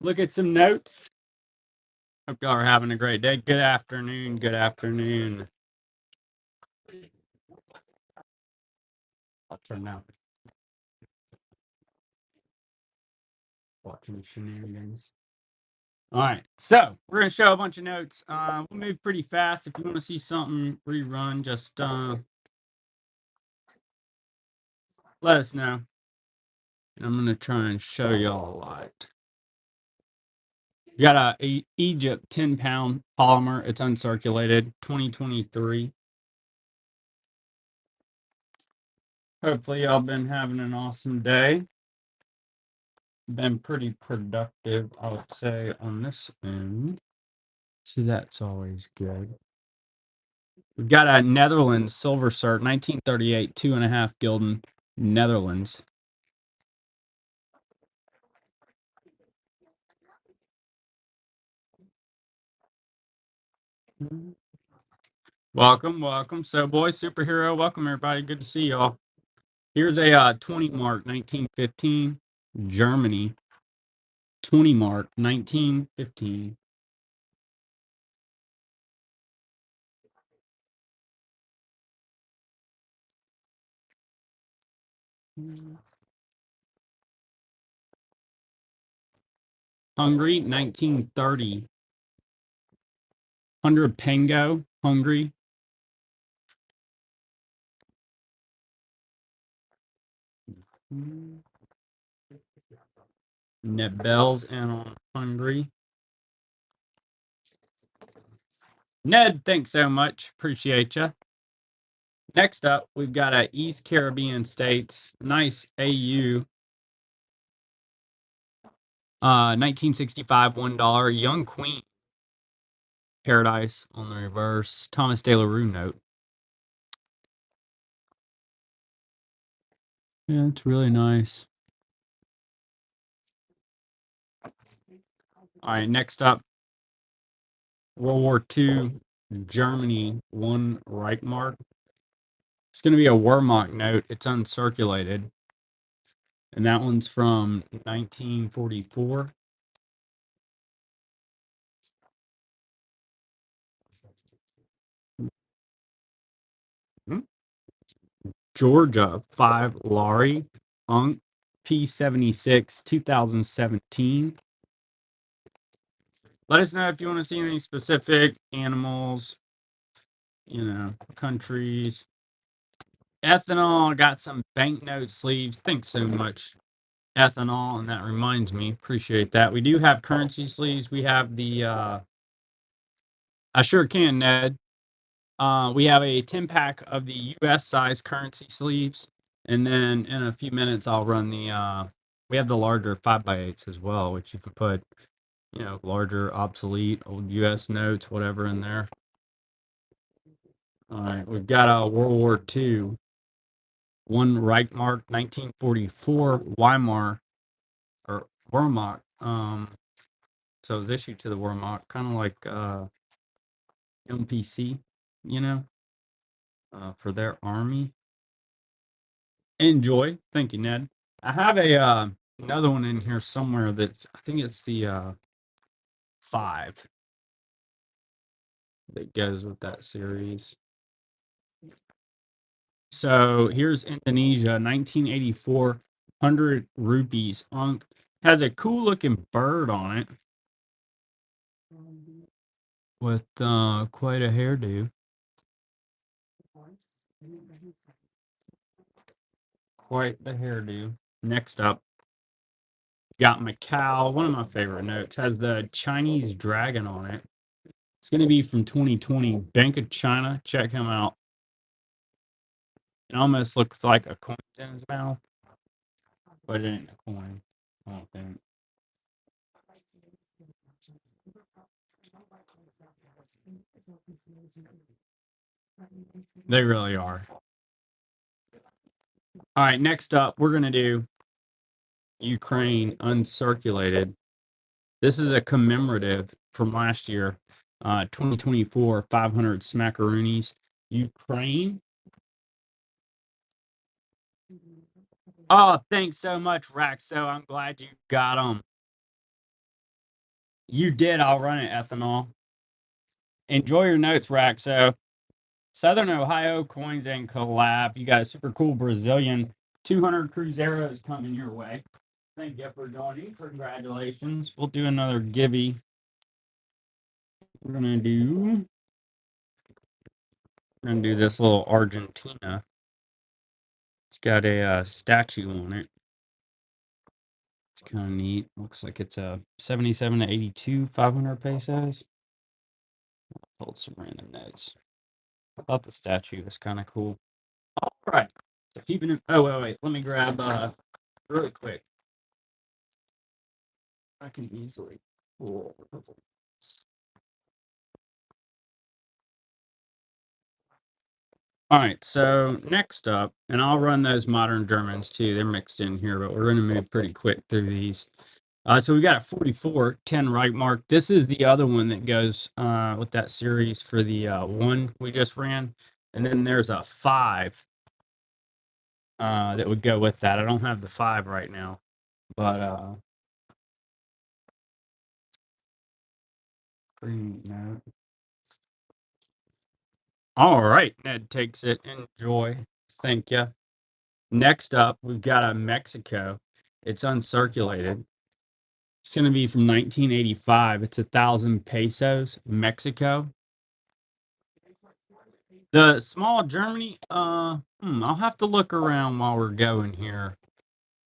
look at some notes. Hope y'all are having a great day. Good afternoon. Good afternoon. I'll turn now. Watching shenanigans. All right, so we're gonna show a bunch of notes. We'll move pretty fast. If you want to see something rerun, just let us know. And I'm gonna try and show y'all a lot. We got a Egypt 10-pound polymer. It's uncirculated, 2023. Hopefully y'all been having an awesome day. Been pretty productive, I would say, on this end. So that's always good. We've got a Netherlands silver cert, 1938, 2.5 gulden, Netherlands. Welcome, welcome. So, boy, superhero, welcome everybody. Good to see y'all. Here's a 20 mark, 1915, Germany. 20 mark, 1915. Hungary, 1930. 100 Pengo, Hungary. Nebels and Hungary. Ned, thanks so much. Appreciate you. Next up, we've got a East Caribbean states. Nice AU. 1965, $1. Young Queen. Paradise on the reverse. Thomas De La Rue note. Yeah, it's really nice. All right, next up, World War II, Germany, 1 Reichmark. It's going to be a Wehrmacht note. It's uncirculated. And that one's from 1944. Georgia, 5 Laurie, Unk, P76, 2017. Let us know if you want to see any specific animals, countries. Ethanol, got some banknote sleeves. Thanks so much, Ethanol. And that reminds me, appreciate that. We do have currency sleeves. We have the, I sure can, Ned. We have a 10-pack of the US size currency sleeves. And then in a few minutes, I'll run the, we have the larger 5x8s as well, which you can put, larger, obsolete, old US notes, whatever in there. All right, we've got a World War II, 1 Reichmark, 1944, Weimar, or Wehrmacht. So it was issued to the Wehrmacht, kind of like MPC, for their army. Enjoy. Thank you, Ned. I have a another one in here somewhere that's, I think it's the 5 that goes with that series. So here's Indonesia, 1984, 100 rupees. Has a cool looking bird on it with quite a hairdo. Quite the hairdo. Next up, got Macau. One of my favorite notes has the Chinese dragon on it. It's going to be from 2020. Bank of China. Check him out. It almost looks like a coin in his mouth, but it ain't a coin. I don't think. They really are. All right, next up, we're going to do Ukraine uncirculated. This is a commemorative from last year, 2024, 500 smackaroonies. Ukraine. Oh, thanks so much, Raxo. I'm glad you got them. You did. I'll run it, ethanol. Enjoy your notes, Raxo. Southern Ohio coins and collab. You got a super cool Brazilian 200 Cruzeiros coming your way. Thank you for joining. Congratulations. We'll do another givey. We're gonna do this little Argentina. It's got a statue on it. It's kind of neat. Looks like it's a 77 to 82, 500 pesos. Hold some random notes. I thought the statue was kind of cool. All right. So keeping it. Oh wait. Let me grab really quick. I can easily pull. All right, so next up, and I'll run those modern Germans too. They're mixed in here, but we're going to move pretty quick through these. So we got a 44, 10 right mark. This is the other one that goes with that series for the one we just ran. And then there's a 5 that would go with that. I don't have the 5 right now, but pretty neat note. All right, Ned takes it. Enjoy. Thank you. Next up, we've got a Mexico. It's uncirculated. It's going to be from 1985. It's 1,000 pesos, Mexico. The small Germany, I'll have to look around while we're going here,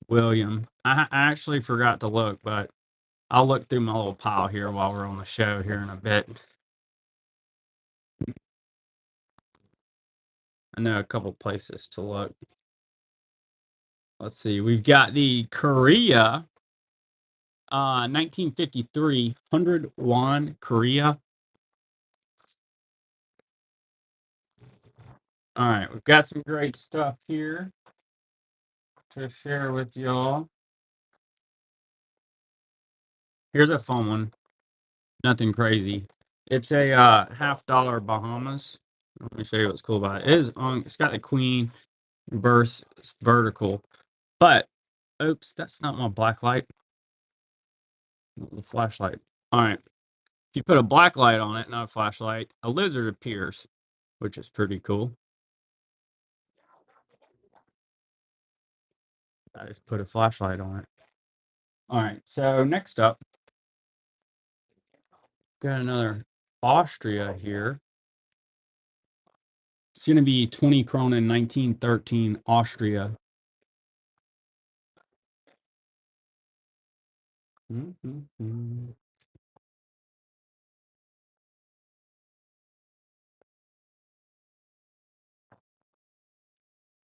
William. I actually forgot to look, but I'll look through my little pile here while we're on the show here in a bit. I know a couple places to look. Let's see. We've got the Korea, 1953, 100 won Korea. All right, we've got some great stuff here to share with y'all. Here's a fun one. Nothing crazy. It's a $50 Bahamas. Let me show you what's cool about it. It is on. It's got the queen verse vertical, but oops, that's not my black light. The flashlight. All right. If you put a black light on it, not a flashlight, a lizard appears, which is pretty cool. I just put a flashlight on it. All right. So next up, got another Austria here. It's going to be 20 krona 1913 Austria.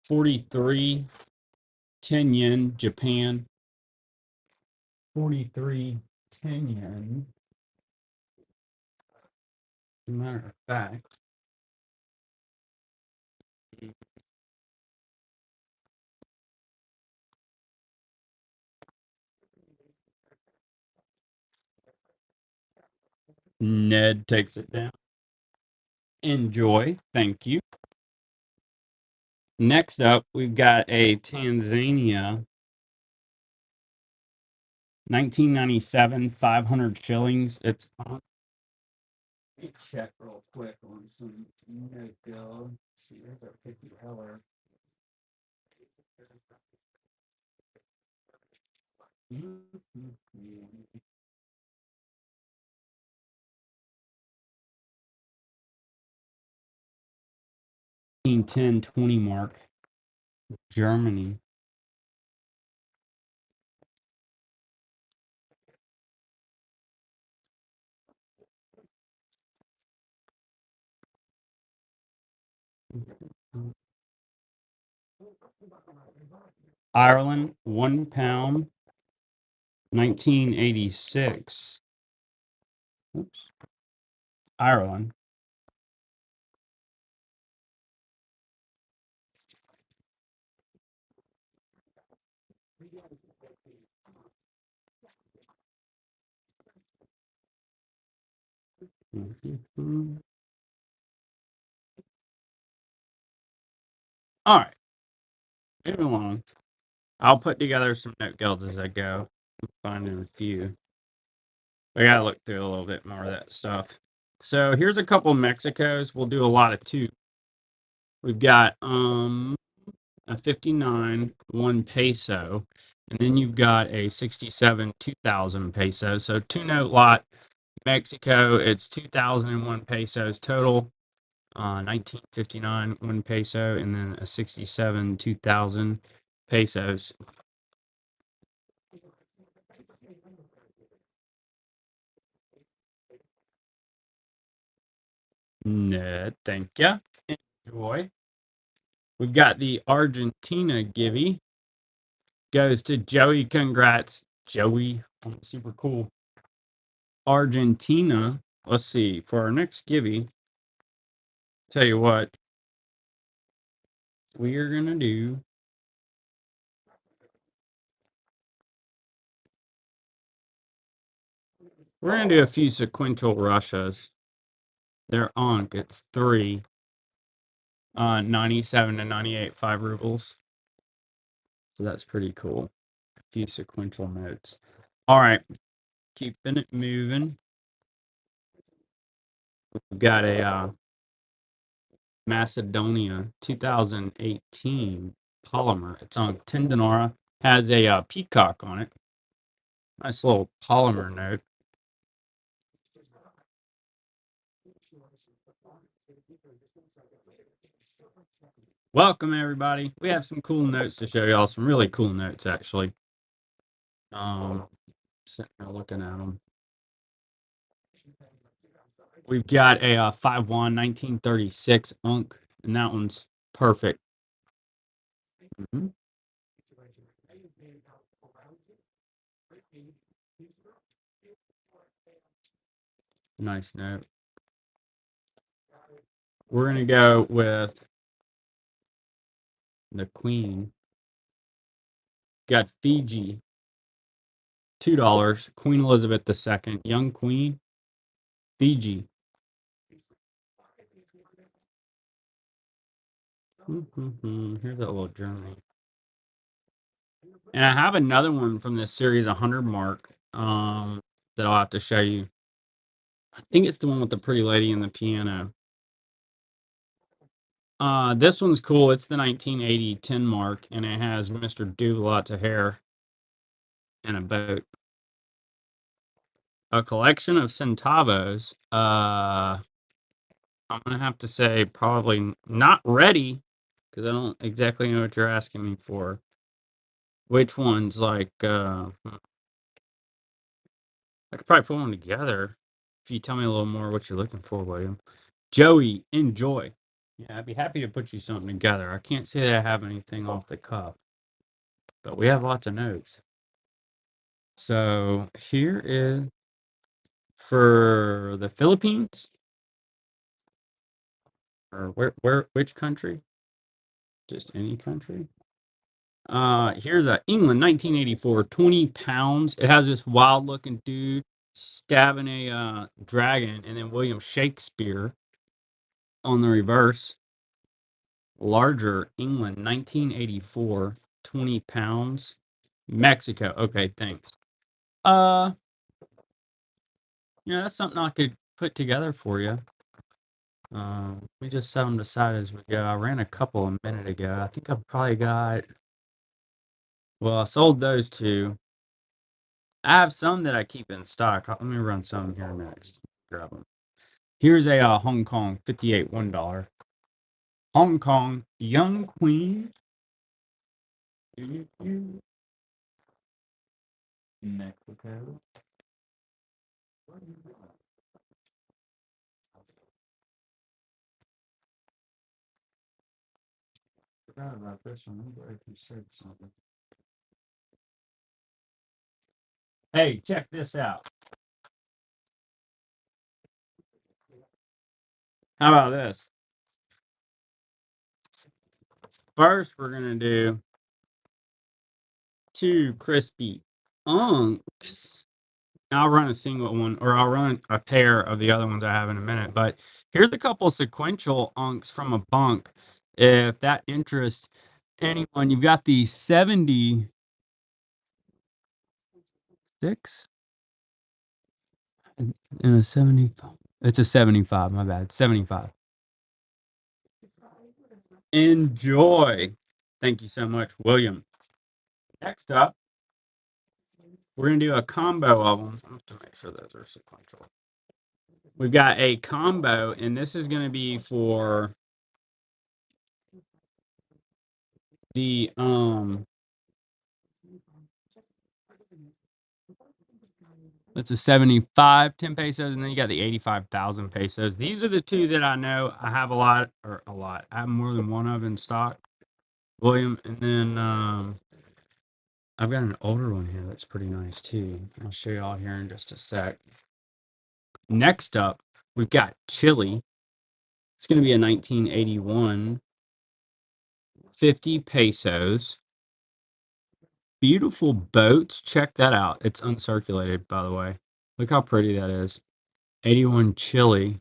43, 10 yen, Japan. 43, 10 yen. As a matter of fact, Ned takes it down. Enjoy. Thank you. Next up, we've got a Tanzania 1997 500 shillings. It's on. Let me check real quick on some no-go. See, there's our picky heller. 10-20 mark. Germany. Ireland, £1, 1986. Oops. Ireland. All right. Moving along. I'll put together some note guilds as I go. Finding a few. We gotta look through a little bit more of that stuff. So here's a couple Mexicos. We'll do a lot of two. We've got a 59 1 peso, and then you've got a 67 2,000 pesos. So two note lot Mexico, it's 2,001 pesos total. 1959 1 peso, and then a 67 2,000 pesos. No, thank you. Enjoy. We've got the Argentina givey. Goes to Joey. Congrats, Joey. Super cool. Argentina. Let's see. For our next givey, tell you what, we are going to do. We're going to do a few sequential Russias. They're Ankh. It's 3. 97 to 98, 5 rubles. So that's pretty cool. A few sequential notes. All right. Keeping it moving. We've got a Macedonia 2018 polymer. It's on 10 dinara. Has a peacock on it. Nice little polymer note. Welcome, everybody. We have some cool notes to show y'all. Some really cool notes, actually. Sitting there looking at them. We've got a 5-1 1936 Unk, and that one's perfect. Mm-hmm. Nice note. We're going to go with the Queen. Got Fiji, $2. Queen Elizabeth II, young Queen, Fiji. Here's that little journey. And I have another one from this series, 100 mark, that I'll have to show you. I think it's the one with the pretty lady and the piano. This one's cool. It's the 1980 10 mark, and it has Mr. Do lots of hair and a boat. A collection of centavos. I'm gonna have to say probably not ready because I don't exactly know what you're asking me for. Which ones? Like, I could probably put one together if you tell me a little more what you're looking for, William. Joey, enjoy. Yeah, I'd be happy to put you something together. I can't say that I have anything off the cuff, but we have lots of notes. So here is for the Philippines, or which country? Just any country. Here's a England 1984, 20 pounds. It has this wild looking dude stabbing a dragon, and then William Shakespeare on the reverse. Larger England 1984, 20 pounds. Mexico. Okay, thanks. That's something I could put together for you. We just set them aside as we go. I ran a couple a minute ago. I think I've probably got. Well, I sold those two. I have some that I keep in stock. Let me run some here next. Grab them. Here's a Hong Kong 58 $1. Hong Kong Young Queen. Mexico. Forgot about this one. I'm glad you said something. Hey, check this out. How about this? First, we're gonna do 2 crispy unks. I'll run a single one, or I'll run a pair of the other ones I have in a minute. But here's a couple sequential unks from a bunk. If that interests anyone, you've got the 76 In a 75. It's a 75, my bad. 75. Enjoy. Thank you so much, William. Next up, we're going to do a combo of them. I have to make sure those are sequential. We've got a combo, and this is going to be for the that's a 75, 10 pesos, and then you got the 85,000 pesos. These are the two that I know I have a lot. I have more than one of in stock, William. And then I've got an older one here that's pretty nice too. I'll show you all here in just a sec. Next up, we've got Chile. It's going to be a 1981, 50 pesos. Beautiful boats. Check that out. It's uncirculated, by the way. Look how pretty that is. 81 Chile.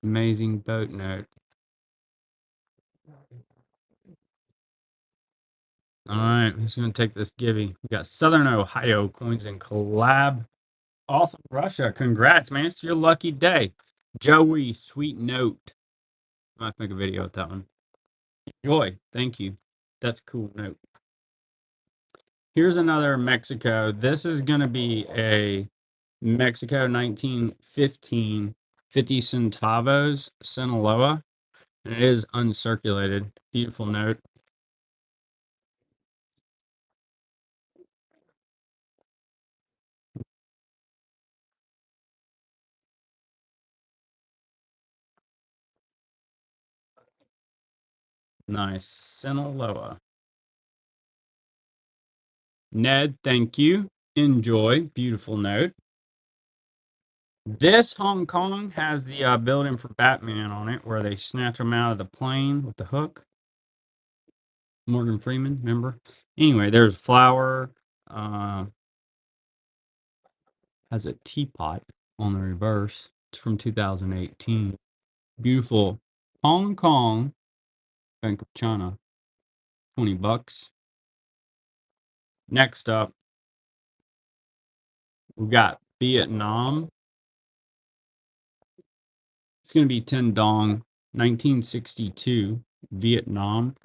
Amazing boat note. All right, who's going to take this givey? We got Southern Ohio coins and collab. Awesome, Russia. Congrats, man. It's your lucky day. Joey, sweet note. I might make a video with that one. Enjoy. Thank you. That's a cool note. Here's another Mexico. This is going to be a Mexico 1915 50 centavos Sinaloa. And it is uncirculated. Beautiful note. Nice. Sinaloa. Ned, thank you. Enjoy. Beautiful note. This Hong Kong has the building for Batman on it where they snatch him out of the plane with the hook. Morgan Freeman, remember? Anyway, there's flower. Has a teapot on the reverse. It's from 2018. Beautiful Hong Kong Bank of China. $20. Next up, we've got Vietnam. It's going to be 10 dong, 1962, Vietnam.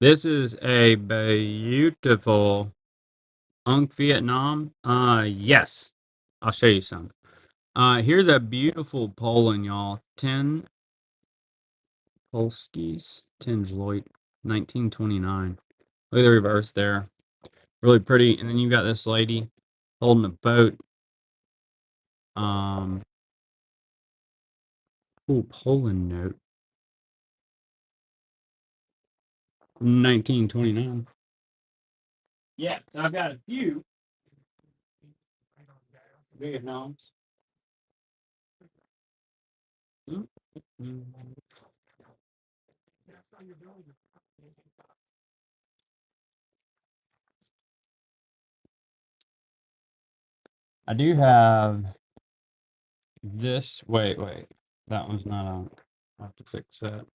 This is a beautiful Unk Vietnam. Yes, I'll show you some. Here's a beautiful Poland, y'all. 10 Polskis, 10 Zloit, 1929. Look at the reverse there. Really pretty. And then you got this lady holding a boat. Cool Poland note. 1929. Yeah, so I've got a few Vietnams. I do have this. Wait. That one's not on. I'll have to fix that.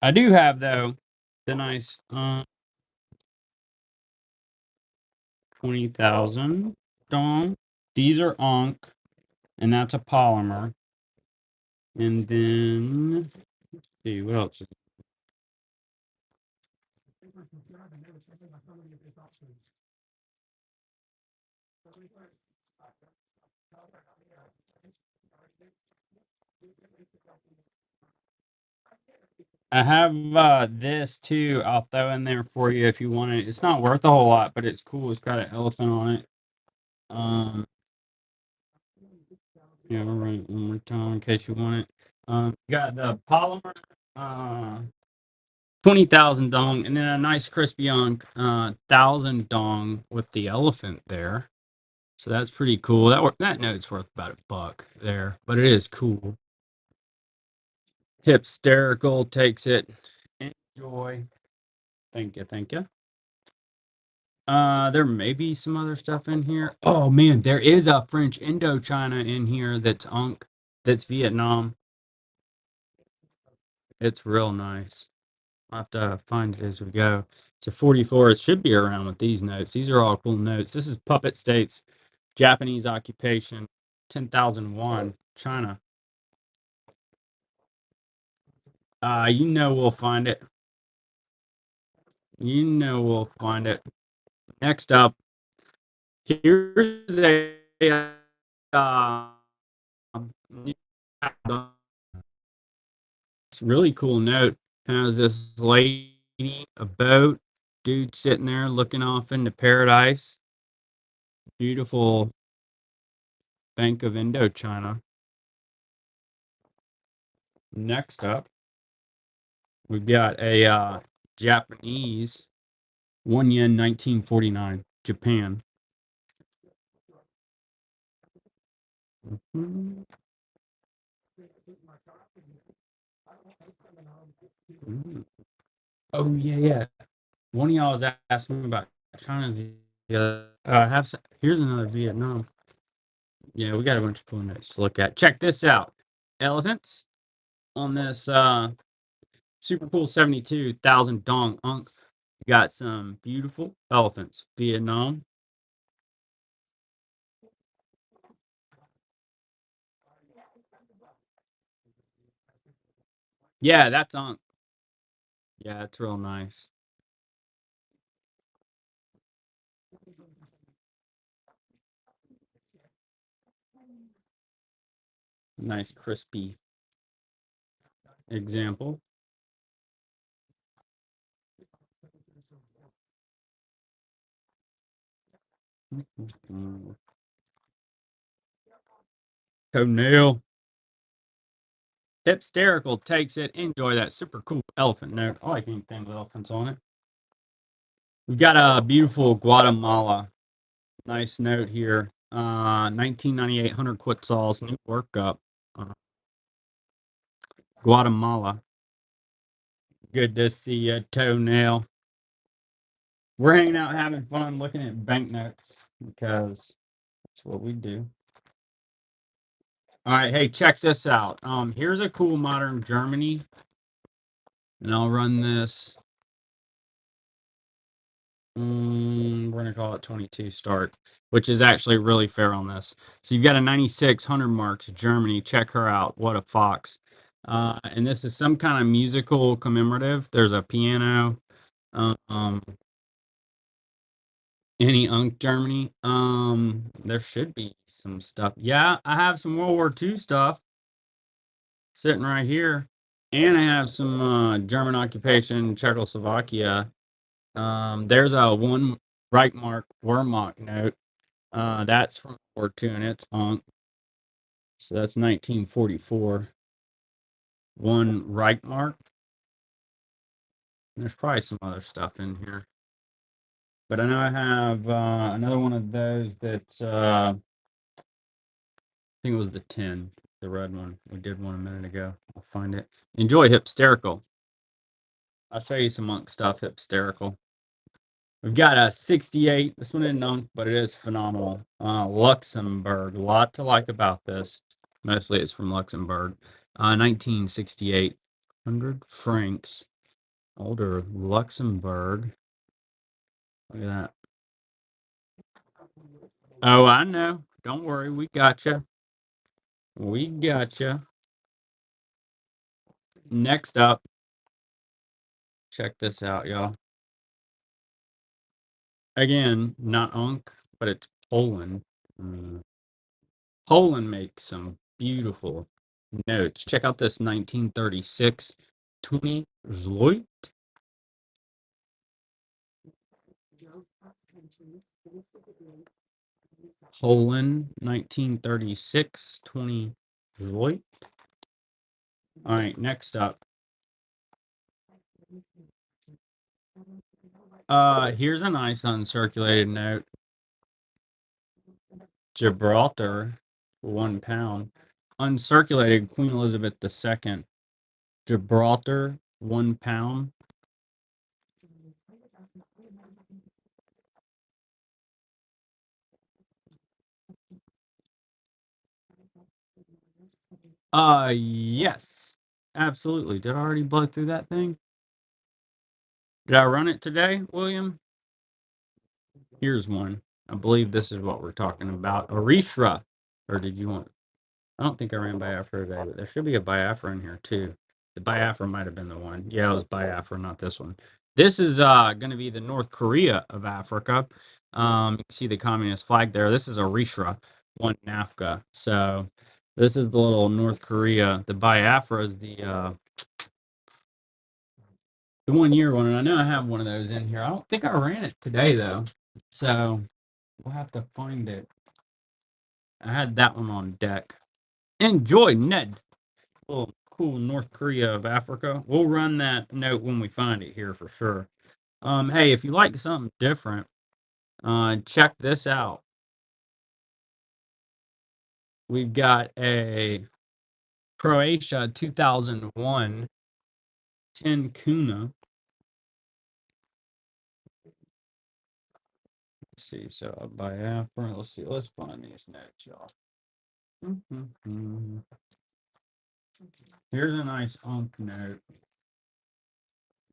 I do have, though, the nice 20,000 dong. These are Ankh, and that's a polymer. And then, let's see, what else? I have this too. I'll throw in there for you if you want it. It's not worth a whole lot, but it's cool. It's got an elephant on it. Yeah, we'll run it one more time in case you want it. Got the polymer, 20,000 dong, and then a nice crispy on 1,000 dong with the elephant there. So that's pretty cool. That note's worth about $1 there, but it is cool. Hipsterical takes it. Enjoy. Thank you. There may be some other stuff in here. Oh man, there is a French Indochina in here that's Unk, that's Vietnam. It's real nice. I'll have to find it as we go. It's a 44. It should be around with these notes. These are all cool notes. This is Puppet States, Japanese occupation, 10,001, China. You know we'll find it. You know we'll find it. Next up, here's a uh, really cool note. Has this lady, a boat, dude sitting there looking off into paradise. Beautiful Bank of Indochina. Next up, we've got a Japanese 1 yen 1949, Japan. Mhm. Mm. Oh yeah, yeah. One of y'all was asking me about China's the other. Have some, here's another Vietnam. Yeah, we got a bunch of cool notes to look at. Check this out. Elephants on this super cool 72,000 dong unk. Got some beautiful elephants. Vietnam. Yeah, that's unk. Yeah, it's real nice. Nice crispy example. Mm. Toenail. Hysterical takes it. Enjoy that super cool elephant note. I like anything with elephants on it. We've got a beautiful Guatemala. Nice note here. 1998 100 Quetzals, new workup. Uh, Guatemala. Good to see you, Toenail. We're hanging out having fun looking at banknotes because that's what we do. All right, hey, check this out. Here's a cool modern Germany, and I'll run this. We're gonna call it 22 start, which is actually really fair on this. So you've got a 96 100 marks Germany. Check her out. What a fox! And this is some kind of musical commemorative. There's a piano. Um, any Unk Germany. There should be some stuff. Yeah, I have some World War II stuff sitting right here, and I have some German occupation Czechoslovakia. There's a one Reichmark Wehrmacht note. That's from World War II, and it's Unk. So that's 1944. One Reichmark. There's probably some other stuff in here, but I know I have another one of those that's I think it was the 10, the red one. We did one a minute ago. I'll find it. Enjoy Hysterical. I'll show you some Monk stuff, Hysterical. We've got a 68. This one isn't Monk, but it is phenomenal. Luxembourg. A lot to like about this. Mostly it's from Luxembourg. 1968. 100 francs. Older Luxembourg. Look at that. Oh, I know. Don't worry. We got you. We got you. Next up, check this out, y'all. Again, not Unk, but it's Poland. Poland makes some beautiful notes. Check out this 1936 20 zloty. Poland 1936 20 zloty. All right, next up. Here's a nice uncirculated note. Gibraltar, £1. Uncirculated Queen Elizabeth II. Gibraltar, £1. Yes. Absolutely. Did I already blow through that thing? Did I run it today, William? Here's one. I believe this is what we're talking about. Orishra. Or did you want? I don't think I ran Biafra today, but there should be a Biafra in here too. The Biafra might have been the one. Yeah, it was Biafra, not this one. This is going to be the North Korea of Africa. You can see the communist flag there. This is Orishra, one NAFCA. So this is the little North Korea. The Biafra is the 1 year one, and I know I have one of those in here. I don't think I ran it today though, so we'll have to find it. I had that one on deck. Enjoy, Ned. Little cool North Korea of Africa. We'll run that note when we find it here for sure. Hey, if you like something different, check this out. We've got a Croatia 2001 10 Kuna. Let's see, so Biafra. Let's see, let's find these notes, y'all. Here's a nice unk note.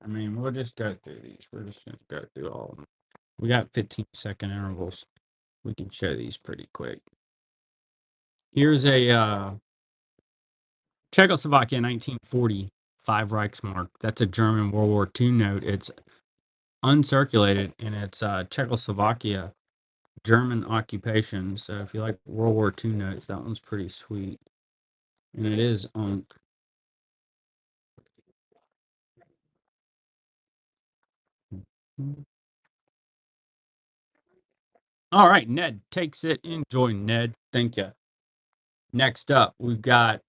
I mean, we'll just go through these. We're just going to go through all of them. We got 15-second intervals. We can show these pretty quick. Here's a Czechoslovakia 1945 Reichsmark. That's a German World War II note. It's uncirculated, and it's Czechoslovakia, German occupation. So if you like World War II notes, that one's pretty sweet. And it is on. All right, Ned takes it. Enjoy, Ned. Thank you. Next up, we've got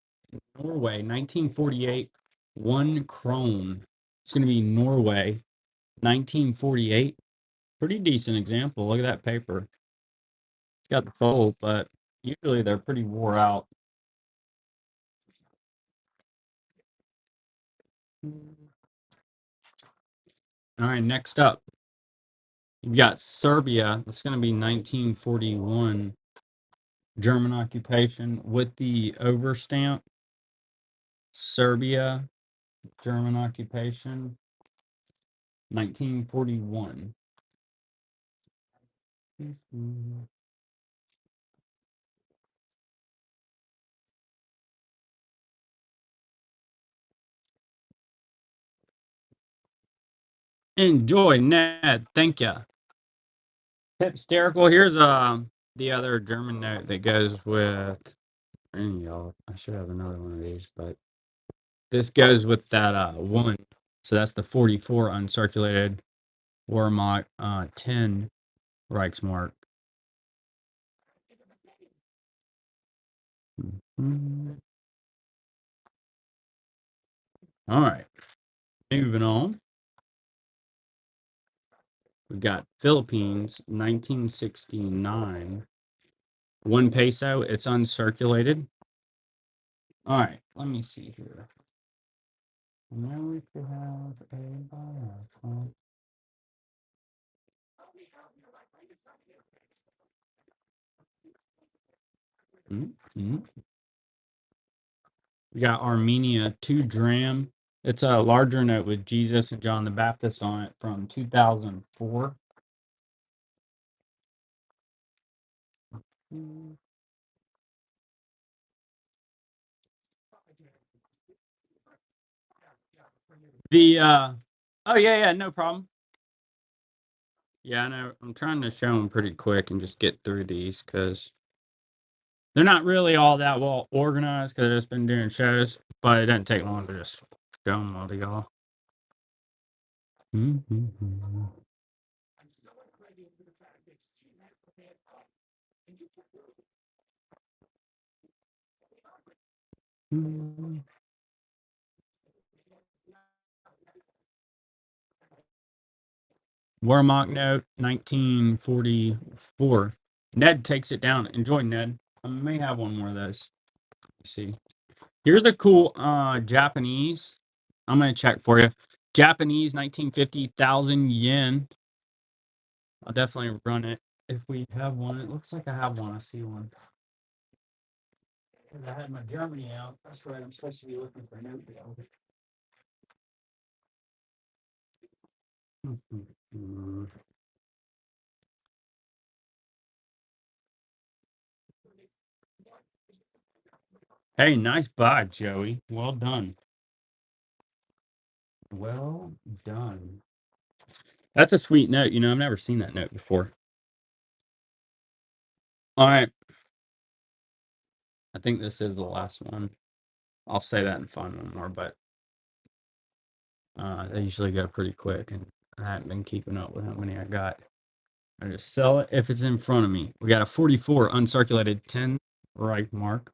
Norway, 1948, 1 krone. It's going to be Norway, 1948. Pretty decent example. Look at that paper. It's got the fold, but usually they're pretty wore out. All right, next up, you've got Serbia. It's going to be 1941, German occupation with the overstamp. Serbia, German occupation, 1941. Enjoy, Ned. Thank you. Hysterical. Here's the other German note that goes with. Y'all, I should have another one of these, but this goes with that one. So that's the 44 uncirculated Wehrmacht 10 Reichsmark. All right, moving on. We've got Philippines 1969. 1 peso. It's uncirculated. All right, let me see here. Now we could have a We got Armenia 2 dram. It's a larger note with Jesus and John the Baptist on it from 2004. The oh yeah, no problem. Yeah, I know. I'm trying to show them pretty quick and just get through these because they're not really all that well organized because I've just been doing shows, but it doesn't take long to just show them all to y'all. Wehrmacht note 1944. Ned takes it down. Enjoy, Ned. I may have one more of those. Let's see. Here's a cool Japanese. I'm gonna check for you. Japanese 1950,000 yen. I'll definitely run it if we have one. It looks like I have one. I see one. I had my Germany out. That's right. I'm supposed to be looking for note deal. Hey, nice buy, Joey. Well done. Well done. That's a sweet note. I've never seen that note before. All right. I think this is the last one. I'll say that and find one more, but they usually go pretty quick, and I haven't been keeping up with how many I got. I just sell it if it's in front of me. We got a 44 uncirculated 10 right mark.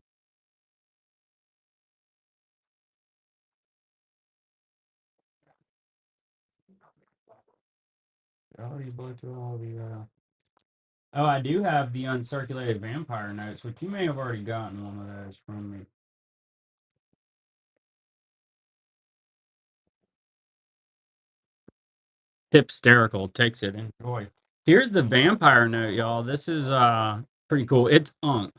Already blew through all the. Oh, I do have the uncirculated vampire notes, which you may have already gotten one of those from me. Hipsterical takes it. Enjoy. Here's the vampire note, y'all. This is pretty cool. It's unk,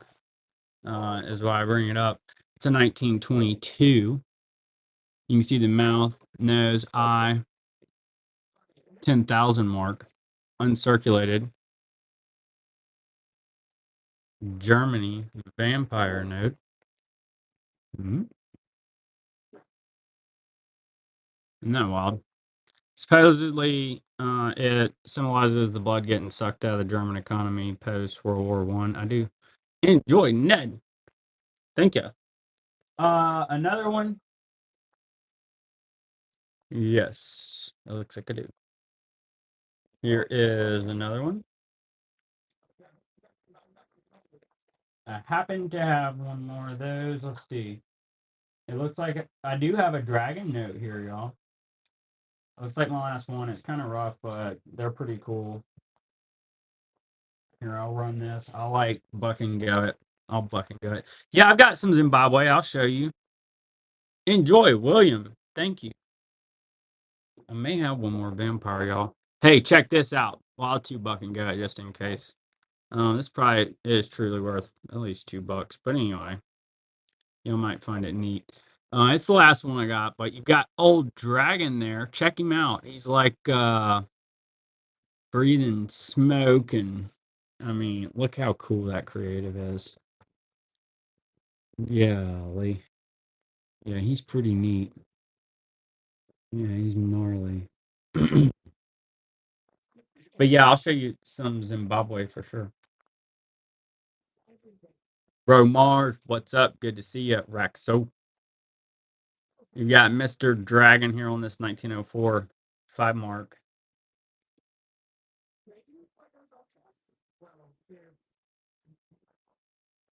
is why I bring it up. It's a 1922. You can see the mouth, nose, eye, 10,000 mark, uncirculated. Germany vampire note. Mm-hmm. Isn't that wild? Supposedly, it symbolizes the blood getting sucked out of the German economy post World War One. I do enjoy Ned. Thank you. Another one. Yes, it looks like I do. Here is another one. I happen to have one more of those. Let's see. It looks like I do have a dragon note here, y'all. Looks like my last one. It's kind of rough, but they're pretty cool. Here, I'll run this. I'll like buck and go it. I'll buck and go it. Yeah, I've got some Zimbabwe. I'll show you. Enjoy, William. Thank you. I may have one more vampire, y'all. Hey, check this out. Well, I'll two buck and go it just in case. This probably is truly worth at least $2. But anyway, you might find it neat. It's the last one I got, but you've got old dragon there. Check him out. He's like breathing smoke, and I mean, look how cool that creative is. Yeah, Lee. Yeah, he's pretty neat. Yeah, he's gnarly. But yeah, I'll show you some Zimbabwe for sure. Bro Mars, what's up? Good to see you, Raxo. You got Mr. Dragon here on this 1904 5 mark.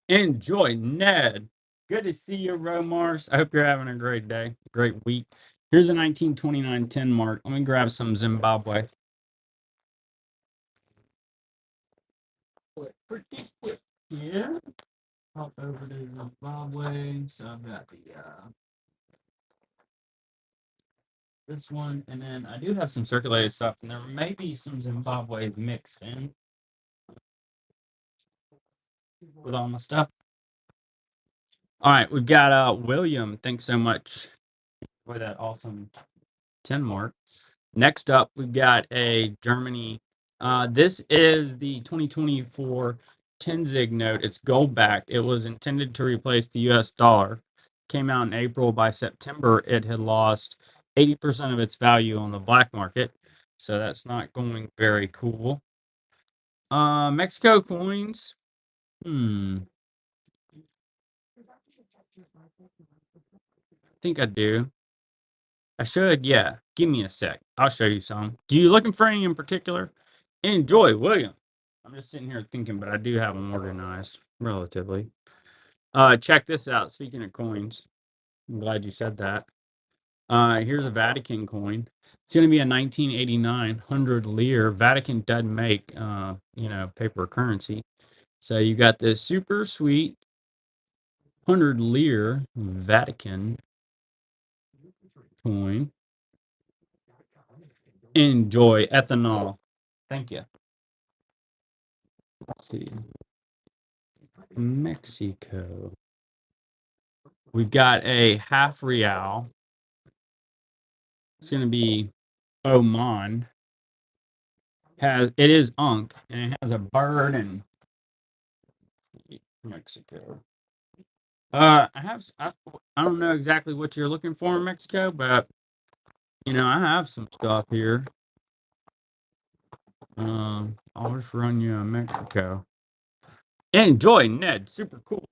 Enjoy, Ned. Good to see you, Romars. I hope you're having a great day, great week. Here's a 1929 10 mark. Let me grab some Zimbabwe. Pretty quick. Yeah. Hop over to Zimbabwe. So I've got the this one, and then I do have some circulated stuff, and there may be some Zimbabwe mixed in with all my stuff. All right, we've got William. Thanks so much for that awesome 10 mark. Next up, we've got a Germany. This is the 2024 10 note. It's gold backed. It was intended to replace the US dollar. Came out in April. By September, it had lost 80% of its value on the black market. So that's not going very cool. Mexico coins. I think I do. I should, yeah. Give me a sec. I'll show you some. Do you looking for any in particular? Enjoy, William. I'm just sitting here thinking, but I do have them organized relatively. Check this out. Speaking of coins, I'm glad you said that. Here's a Vatican coin. It's going to be a 1989 100 lire. Vatican doesn't make, paper currency. So you got this super sweet 100 lire Vatican coin. Enjoy ethanol. Thank you. Let's see. Mexico. We've got a half real. It's going to be Oman. It is Unk, and it has a bird and Mexico. I don't know exactly what you're looking for in Mexico, but I have some stuff here. I'll just run you in Mexico. Enjoy, Ned. Super cool.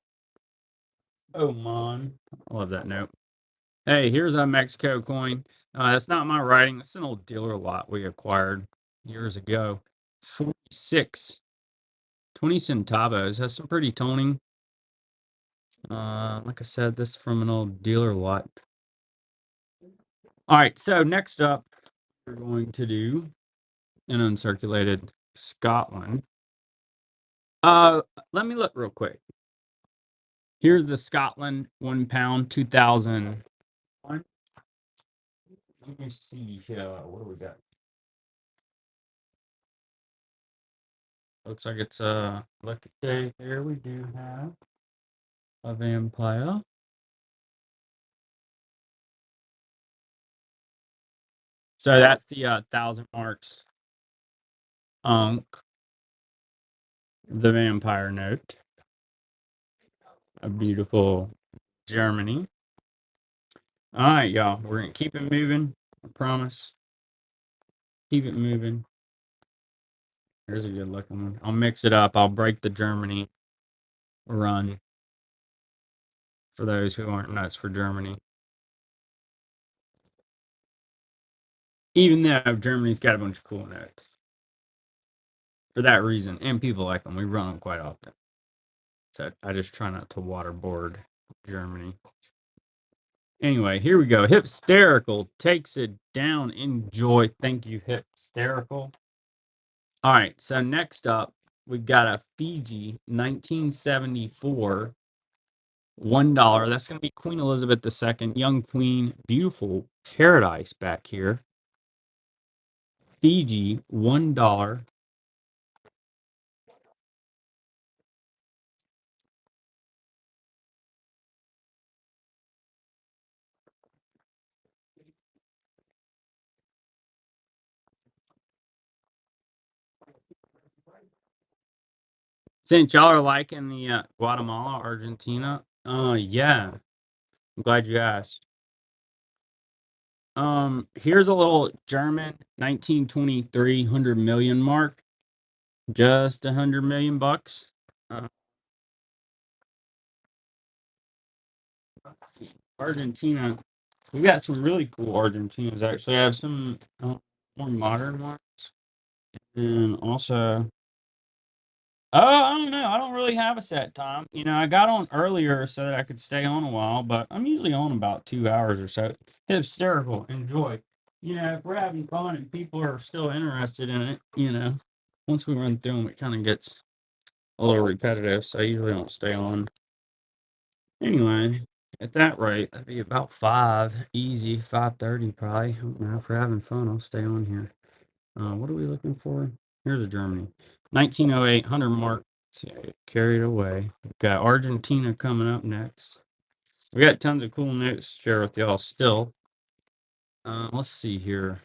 Oh, man. I love that note. Hey, here's a Mexico coin. That's not my writing. It's an old dealer lot we acquired years ago. 46, 20 centavos. Has some pretty toning. Like I said, this is from an old dealer lot. All right, so next up, we're going to do an uncirculated Scotland. Let me look real quick. Here's the Scotland £1, 2001. Let me see. What do we got? Looks like it's lucky day. Here we do have a vampire. So that's the 1,000 marks. Unk, the vampire note. A beautiful Germany. All right, y'all. We're gonna keep it moving. I promise. Keep it moving. Here's a good looking one. I'll mix it up. I'll break the Germany run for those who aren't nuts for Germany. Even though Germany's got a bunch of cool notes. For that reason, and people like them. We run them quite often. So I just try not to waterboard Germany. Anyway, here we go. Hysterical takes it down. Enjoy. Thank you, Hysterical. All right, so next up, we've got a Fiji 1974 $1. That's going to be Queen Elizabeth II, young queen, beautiful paradise back here. Fiji $1. Since y'all are liking the Guatemala, Argentina, yeah, I'm glad you asked. Here's a little German 1923 100 million mark, just 100 million bucks. Let's see, Argentina. We got some really cool Argentinas. Actually, I have some more modern ones, and also I don't know. I don't really have a set time. I got on earlier so that I could stay on a while, but I'm usually on about 2 hours or so. Hysterical. Enjoy. If we're having fun and people are still interested in it, once we run through them, it kind of gets a little repetitive, so I usually don't stay on. Anyway, at that rate, that'd be about 5:30 probably. If we're having fun, I'll stay on here. What are we looking for? Here's a Germany. 1908, 100 mark. See, I get carried away. We've got Argentina coming up next. We got tons of cool notes to share with y'all still. Let's see here.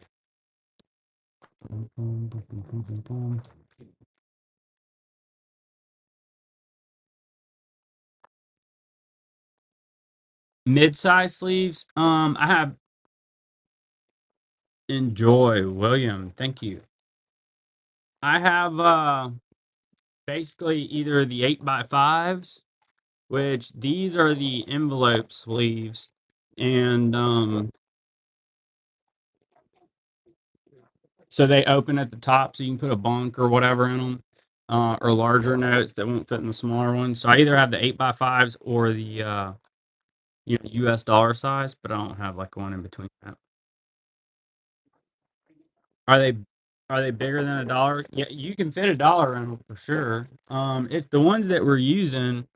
Mid-size sleeves. I have Enjoy, William. Thank you. I have basically either the 8x5s, which these are the envelope sleeves, and so they open at the top, so you can put a bunk or whatever in them, or larger notes that won't fit in the smaller ones. So I either have the 8x5s or the US dollar size, but I don't have like one in between that. Are they bigger than a dollar? Yeah, you can fit a dollar in them for sure. It's the ones that we're using.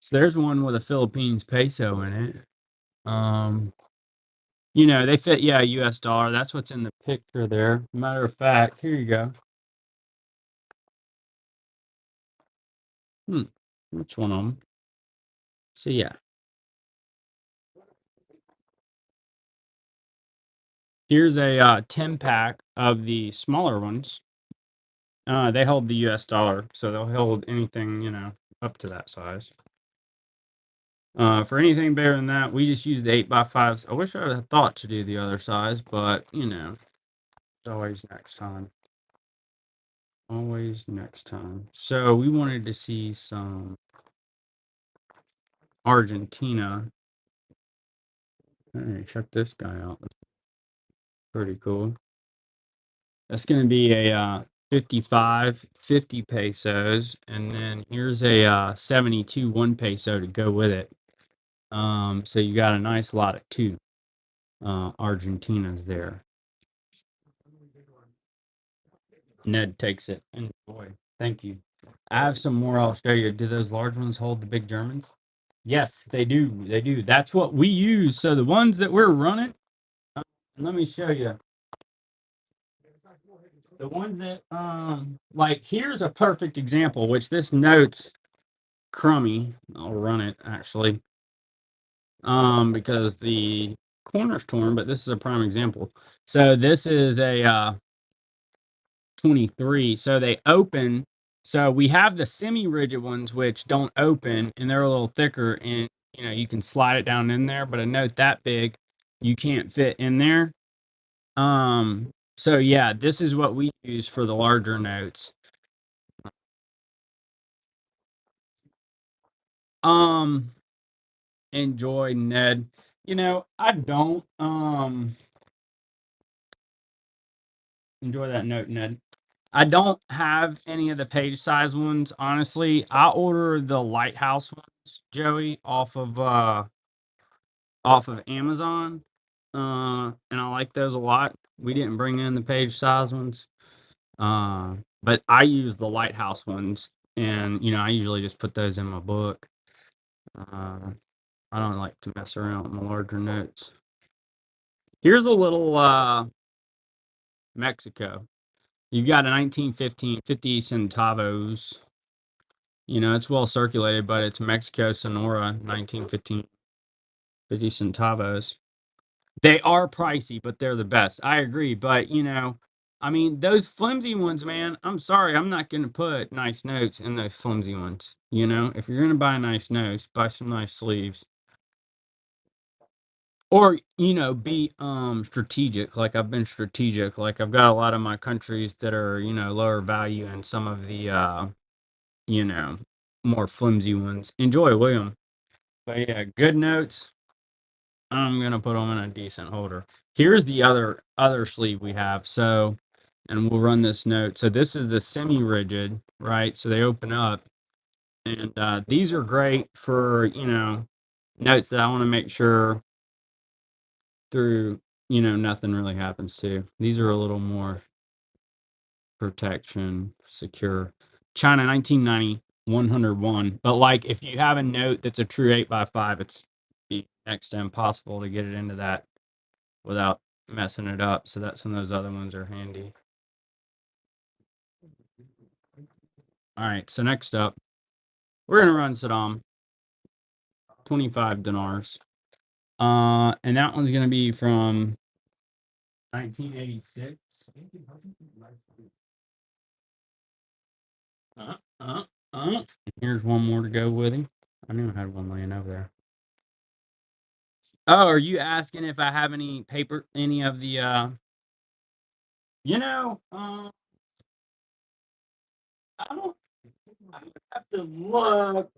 So there's one with a Philippines peso in it. Um, they fit, yeah, US dollar. That's what's in the picture there. Matter of fact, here you go. Which one of them? So yeah. Here's a 10 pack of the smaller ones. They hold the US dollar, so they'll hold anything, up to that size. For anything bigger than that, we just use the 8x5s. I wish I had thought to do the other size, but, it's always next time. Always next time. So we wanted to see some Argentina. Hey, check this guy out. That's pretty cool. That's going to be a 55, 50 pesos, and then here's a 72 1 peso to go with it. So you got a nice lot of two Argentinas there. Ned takes it. Enjoy. Thank you. I have some more I'll show you. Do those large ones hold the big Germans? Yes, they do. They do. That's what we use. So the ones that we're running, let me show you. The ones that like here's a perfect example, which this note's crummy. I'll run it actually. Because the corner's torn, but this is a prime example. So this is a 23. So they open. So we have the semi-rigid ones which don't open and they're a little thicker, and you can slide it down in there, but a note that big you can't fit in there. So yeah, this is what we use for the larger notes. Um Enjoy, Ned. I don't enjoy that note, Ned. I don't have any of the page size ones, honestly. I order the lighthouse ones, Joey, off of Amazon. And I like those a lot. We didn't bring in the page size ones. But I use the lighthouse ones, and I usually just put those in my book. I don't like to mess around with my larger notes. Here's a little Mexico. You've got a 1915 50 centavos. It's well circulated, but it's Mexico Sonora 1915 50 centavos. They are pricey, but they're the best. I agree, but I mean, those flimsy ones, man, I'm sorry, I'm not going to put nice notes in those flimsy ones. If you're going to buy nice notes, buy some nice sleeves. Or, be strategic. Like I've been strategic. Like I've got a lot of my countries that are, lower value, and some of the you know, more flimsy ones. Enjoy, William. But yeah, good notes. I'm gonna put them in a decent holder. Here's the other sleeve we have. So, and we'll run this note. So this is the semi-rigid, right? So they open up, and these are great for notes that I want to make sure through nothing really happens to. These are a little more protection, secure. China 1990 101. But like if you have a note that's a true 8x5, it's be next to impossible to get it into that without messing it up. So that's when those other ones are handy. All right, so next up, we're gonna run Saddam 25 dinars. And that one's gonna be from 1986. Uh, uh, Here's one more to go with him. I knew I had one laying over there. Oh, are you asking if I have any paper, any of the, you know, um, I don't I would have to look.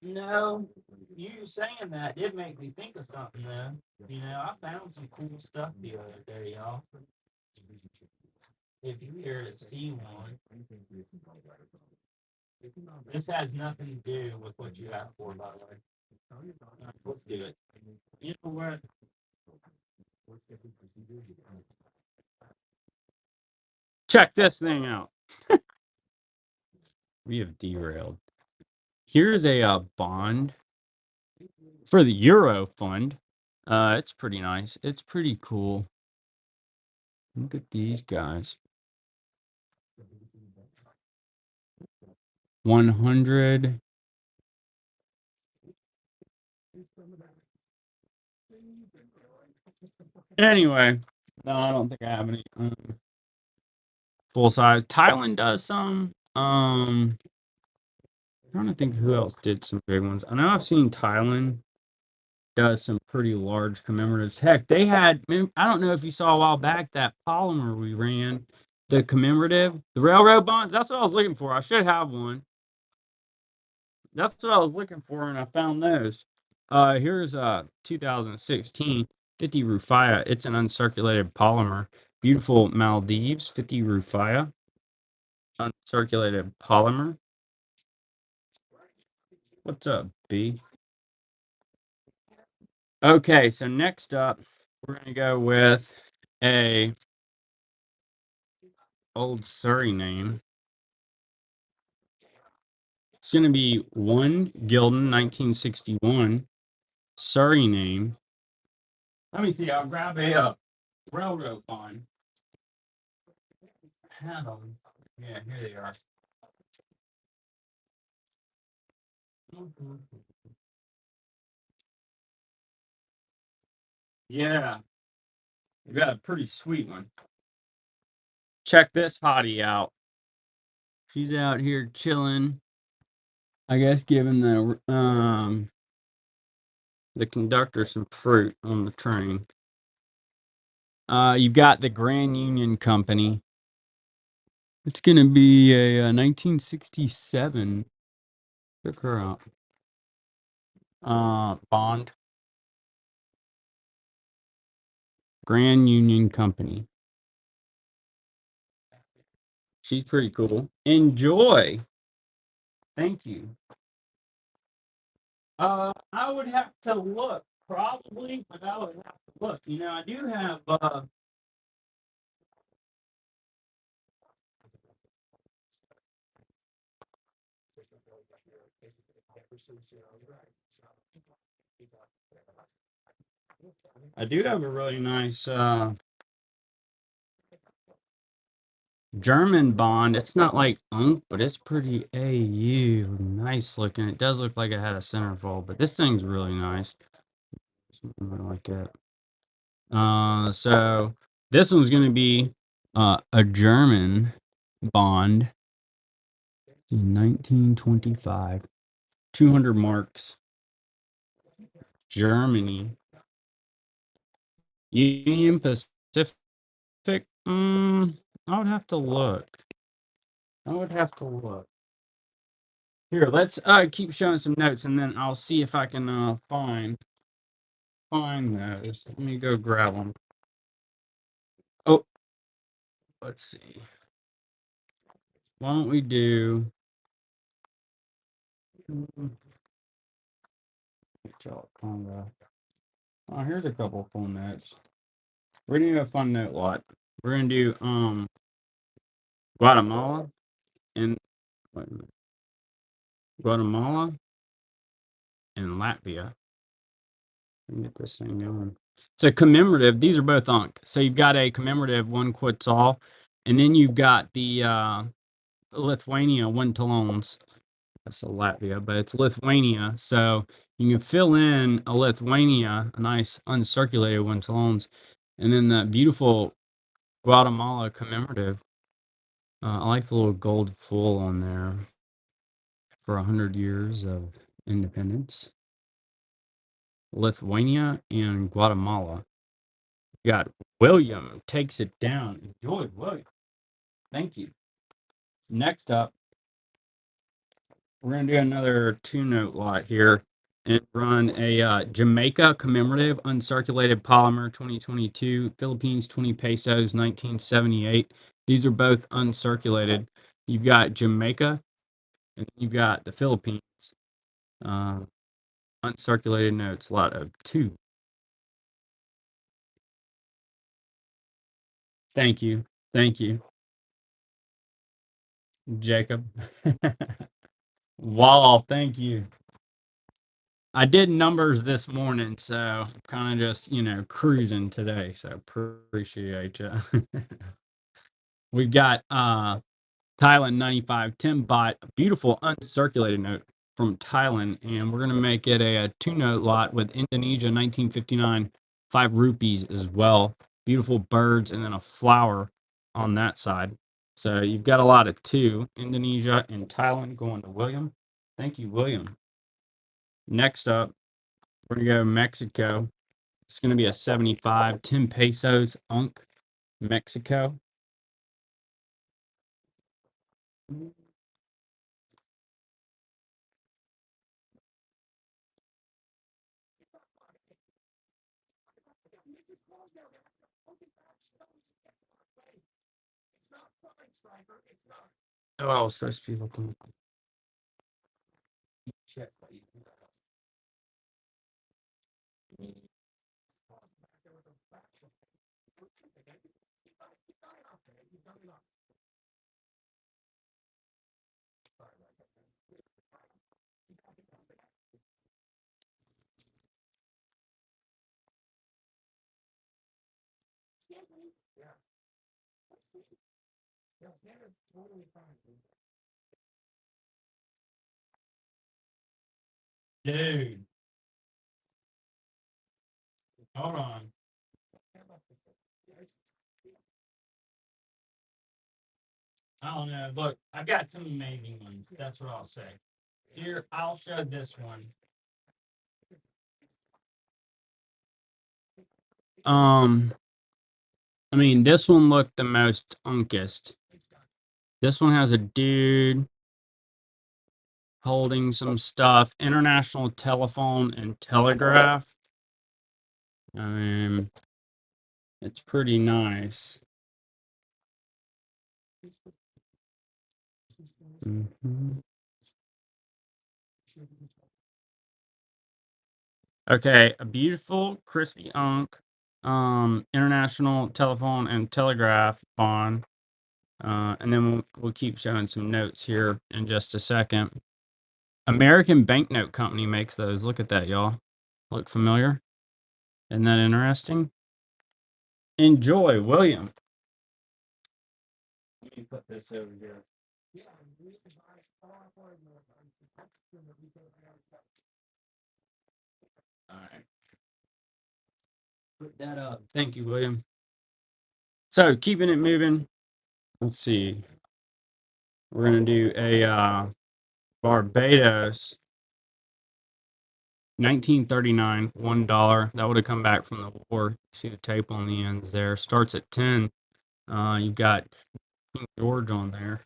No, you saying that did make me think of something, though. I found some cool stuff the other day, y'all. If you care to see one, this has nothing to do with what you asked for, by the way. Let's do it. You know what? Check this thing out. We have derailed. Here's a bond for the Euro Fund. It's pretty nice. It's pretty cool. Look at these guys. 100. Anyway, no, I don't think I have any full size. Thailand does some. I'm trying to think who else did some big ones. I know I've seen Thailand does some pretty large commemoratives. Heck, they had, I don't know if you saw a while back that polymer we ran, the commemorative, the railroad bonds. That's what I was looking for. I should have one. That's what I was looking for, and I found those. Here's 2016 50 Rufia. It's an uncirculated polymer. Beautiful Maldives 50 Rufia. Uncirculated polymer. What's up, B? Okay, so next up, we're gonna go with a old Surrey name. It's gonna be 1 Gilden 1961 Surrey name. Let me see. I'll grab a railroad bond. Have them. Yeah, here they are. Yeah, we got a pretty sweet one. Check this hottie out. She's out here chilling. I guess giving the conductor some fruit on the train. You've got the Grand Union Company. It's gonna be a 1967. Check her out. Bond. Grand Union Company. She's pretty cool. Enjoy. Thank you. I would have to look probably, but I would have to look. You know, I do have. I do have a really nice German bond. It's not like unk, but it's pretty AU. Nice looking. It does look like it had a centerfold, but this thing's really nice. Something like it. So this one's gonna be a German bond in 1925. 200 marks. Germany. Union Pacific. I would have to look. I would have to look. Here, let's keep showing some notes, and then I'll see if I can find those. Let me go grab them. Oh, let's see. Why don't we do? Oh, here's a couple fun notes. We're gonna do a fun note lot. We're gonna do Guatemala and wait a minute. Guatemala and Latvia. Let me get this thing going. So commemorative, these are both UNC. So you've got a commemorative one quits all, and then you've got the Lithuania one talons. That's a Latvia, but it's Lithuania. So you can fill in a Lithuania, a nice uncirculated one talons, and then the beautiful Guatemala commemorative. I like the little gold foil on there for 100 years of independence. Lithuania and Guatemala. You got William takes it down. Enjoy, William. Thank you. Next up, we're going to do another two-note lot here and run a Jamaica commemorative uncirculated polymer 2022, Philippines 20 pesos 1978. These are both uncirculated. You've got Jamaica and you've got the Philippines. Uncirculated notes, a lot of two. Thank you. Thank you, Jacob. Wall, thank you. I did numbers this morning, so kind of just, cruising today. So appreciate you. We've got Thailand 95. Tim bought a beautiful uncirculated note from Thailand, and we're going to make it a two-note lot with Indonesia 1959 5 rupees as well. Beautiful birds and then a flower on that side. So you've got a lot of two. Indonesia and Thailand going to William. Thank you, William. Next up, we're going to go Mexico. It's going to be a 75, 10 pesos, Unk, Mexico. Oh, I was supposed to be looking. Dude, hold on. I don't know. Look, I've got some amazing ones. That's what I'll say. Here, I'll show this one. I mean, this one looked the most unkest. This one has a dude holding some stuff. International Telephone and Telegraph. I mean, it's pretty nice. Mhm. Okay, a beautiful crispy unk, International Telephone and Telegraph bond, and then we'll keep showing some notes here in just a second. American Banknote Company makes those. Look at that, y'all. Look familiar? Isn't that interesting? Enjoy, William. Let me put this over here. All right. Put that up. Thank you, William. So keeping it moving. Let's see. We're gonna do a Barbados 1939 $1. That would have come back from the war. See the tape on the ends there. Starts at 10. You've got King George on there.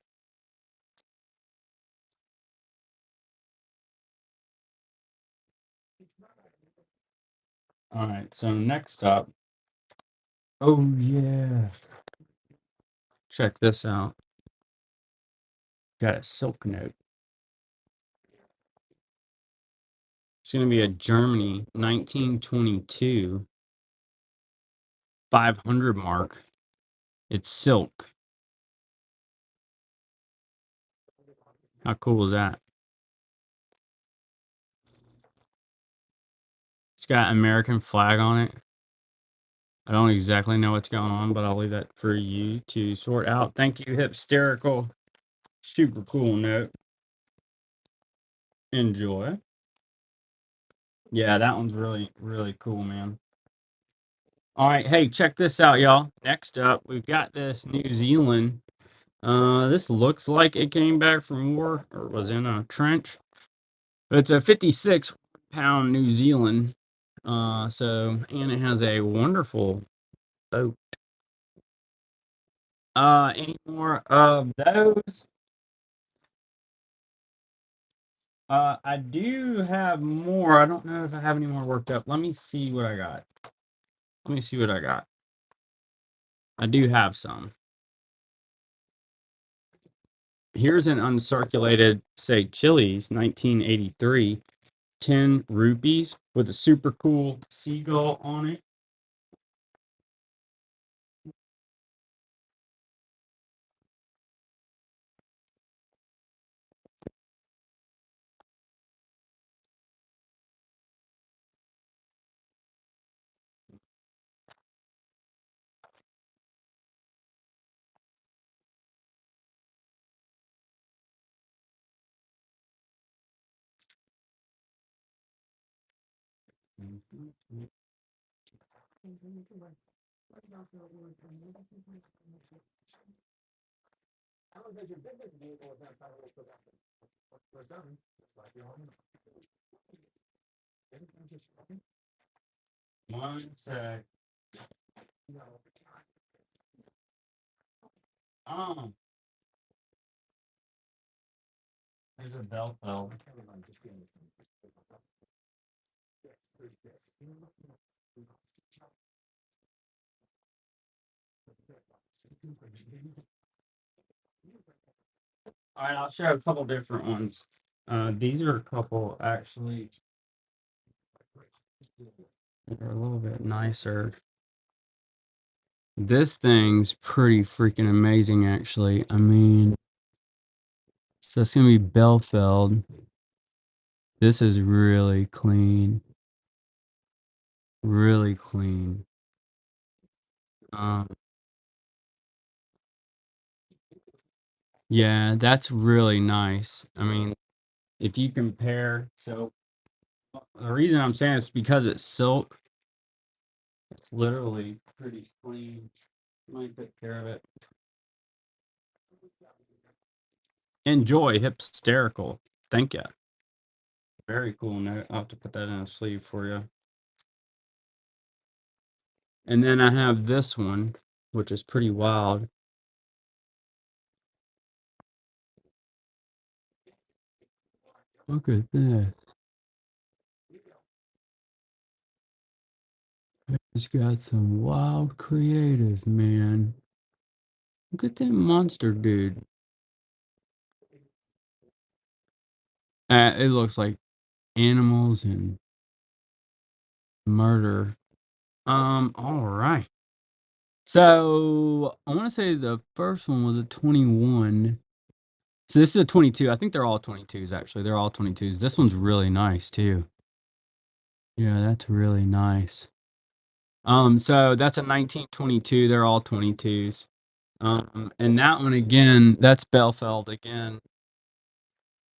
All right. So next up. Oh yeah. Check this out. Got a silk note. It's going to be a Germany 1922 500 mark. It's silk. How cool is that? It's got American flag on it. I don't exactly know what's going on, but I'll leave that for you to sort out. Thank you, Hysterical. Super cool note. Enjoy. Yeah, that one's really, really cool, man. All right, hey, check this out, y'all. Next up, we've got this New Zealand. This looks like it came back from war or was in a trench. But it's a 56-pound New Zealand. And it has a wonderful boat. Any more of those? I do have more. I don't know if I have any more worked up. Let me see what I got. Let me see what I got. I do have some. Here's an uncirculated, say, Chili's 1983, 10 rupees with a super cool seagull on it. One sec. Um, there's a bell fell. All right, I'll show a couple different ones. These are a couple actually. They're a little bit nicer. This thing's pretty freaking amazing, actually. I mean, so it's gonna be Belfeld. This is really clean, really clean. Um, yeah, that's really nice. I mean, if you compare, so the reason I'm saying it's because it's silk. It's literally pretty clean. Let me take care of it. Enjoy, hysterical. Thank you. Very cool note. I'll have to put that in a sleeve for you. And then I have this one, which is pretty wild. Look at this. It's got some wild creative, man. Look at that monster dude. It looks like animals and murder. All right. So I want to say the first one was a 21. So this is a 22. I think they're all 22s, actually. They're all 22s. This one's really nice, too. Yeah, that's really nice. So that's a 1922. They're all 22s. And that one again, that's Belfeld again.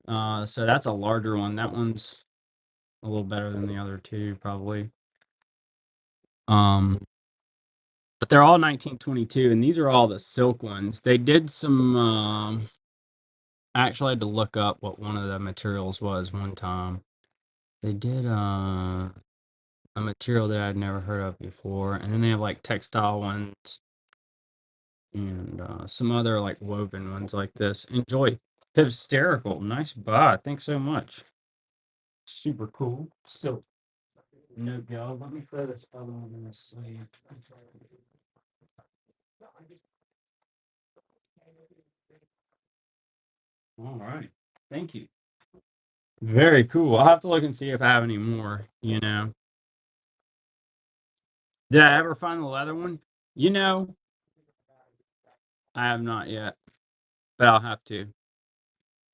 So that's a larger one. That one's a little better than the other two, probably. Um, but they're all 1922, and these are all the silk ones. They did some. I actually had to look up what one of the materials was one time. They did a material that I'd never heard of before, and then they have like textile ones and some other like woven ones like this. Enjoy. Hysterical. Nice buy. Thanks so much. Super cool. So, no go. Let me throw this other one in the sleeve. All right. Thank you. Very cool. I'll have to look and see if I have any more, you know. Did I ever find the leather one? You know, I have not yet, but I'll have to.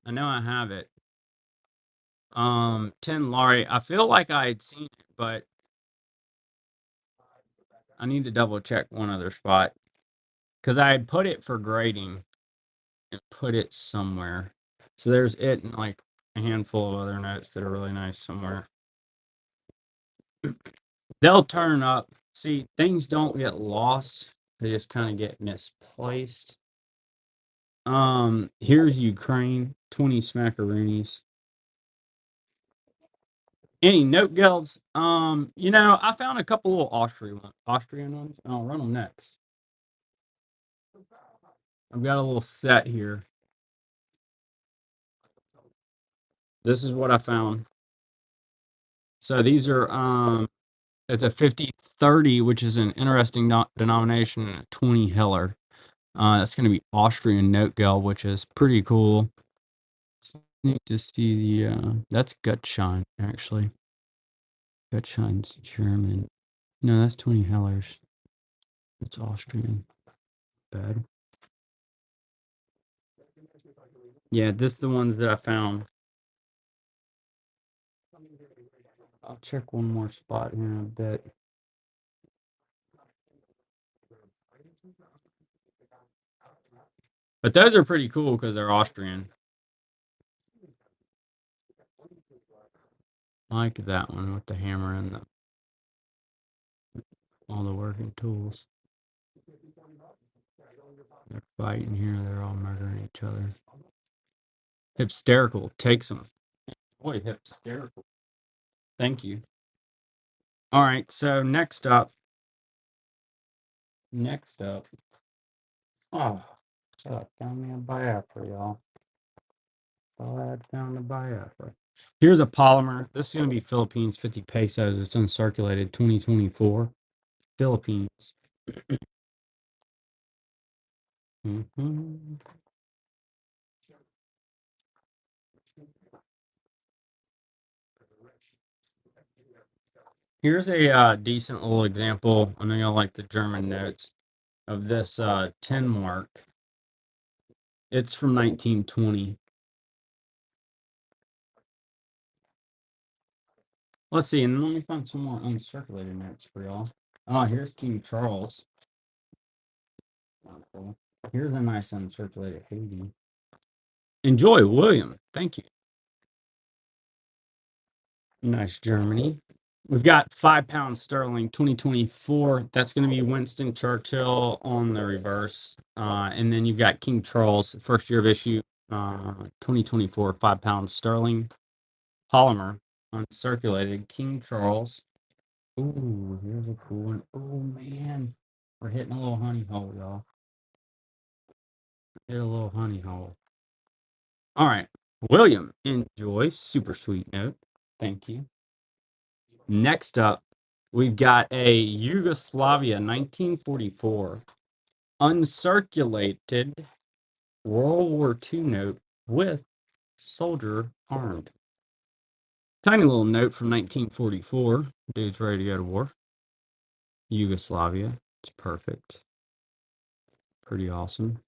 I know I have it. 10 Laurie. I feel like I had seen it, but I need to double check one other spot because I had put it for grading and put it somewhere. So there's it and like a handful of other notes that are really nice somewhere. They'll turn up. See, things don't get lost. They just kind of get misplaced. Here's Ukraine, 20 smackaroonies. Any note guilds? I found a couple little Austrian ones, and I'll run them next. I've got a little set here. This is what I found. So these are it's a 50-30, which is an interesting denomination, and a 20 Heller. That's going to be Austrian note gel, which is pretty cool. So neat to see the that's Gutschein actually. Gutschein's German. No, that's 20 Hellers. It's Austrian. Bad. Yeah, this is the ones that I found. I'll check one more spot here in a bit. But those are pretty cool because they're Austrian. I like that one with the hammer and the. all the working tools. They're fighting here. They're all murdering each other. Hysterical takes them. Boy, hysterical. Thank you. All right. So next up. Oh, I found me a Biafra, y'all. Thought I had found a Biafra. Here's a polymer. This is going to be Philippines 50 pesos. It's uncirculated 2024. Philippines. Mhm. Here's a decent little example. I know y'all like the German notes of this 10 mark. It's from 1920. Let's see, and let me find some more uncirculated notes for y'all. Oh, here's King Charles. Okay. Here's a nice uncirculated Haiti. Enjoy, William. Thank you. Nice Germany. We've got £5 sterling 2024. That's going to be Winston Churchill on the reverse. And then you've got King Charles, first year of issue, 2024, £5 sterling. Polymer, uncirculated, King Charles. Ooh, here's a cool one. Oh, man. We're hitting a little honey hole, y'all. Hit a little honey hole. All right. William, enjoy. Super sweet note. Thank you. Next up, we've got a Yugoslavia 1944 uncirculated World War II note with soldier armed. Tiny little note from 1944. Dude's ready to go to war. Yugoslavia. It's perfect. Pretty awesome.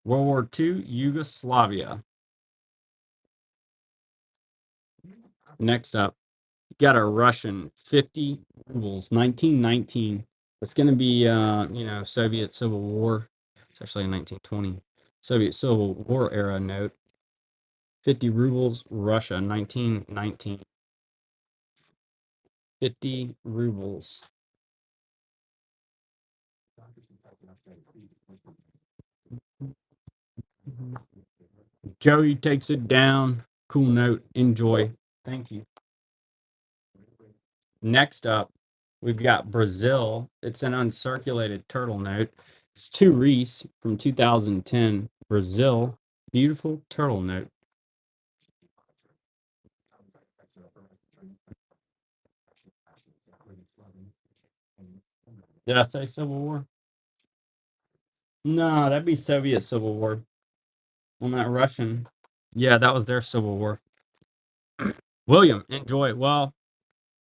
World War II, Yugoslavia. Next up, got a Russian 50 rubles, 1919. It's going to be, Soviet Civil War. It's actually a 1920 Soviet Civil War era note. 50 rubles, Russia, 1919. 50 rubles. Joey takes it down. Cool note. Enjoy. Thank you. Next up, we've got Brazil. It's an uncirculated turtle note. It's 2 Reese from 2010. Brazil. Beautiful turtle note. Did I say Civil War? No, that'd be Soviet Civil War. On that Russian. Yeah, that was their Civil War. William, enjoy. Well,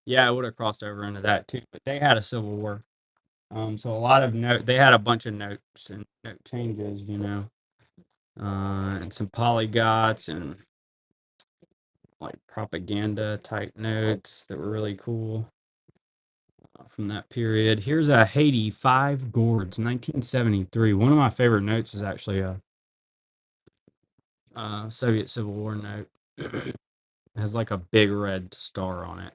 yeah, I would have crossed over into that too, but they had a Civil War. So a lot of they had a bunch of notes and note changes, and some polyglots and like propaganda type notes that were really cool from that period. Here's a Haiti 5 gourds, 1973. One of my favorite notes is actually a Soviet Civil War note. It has like a big red star on it.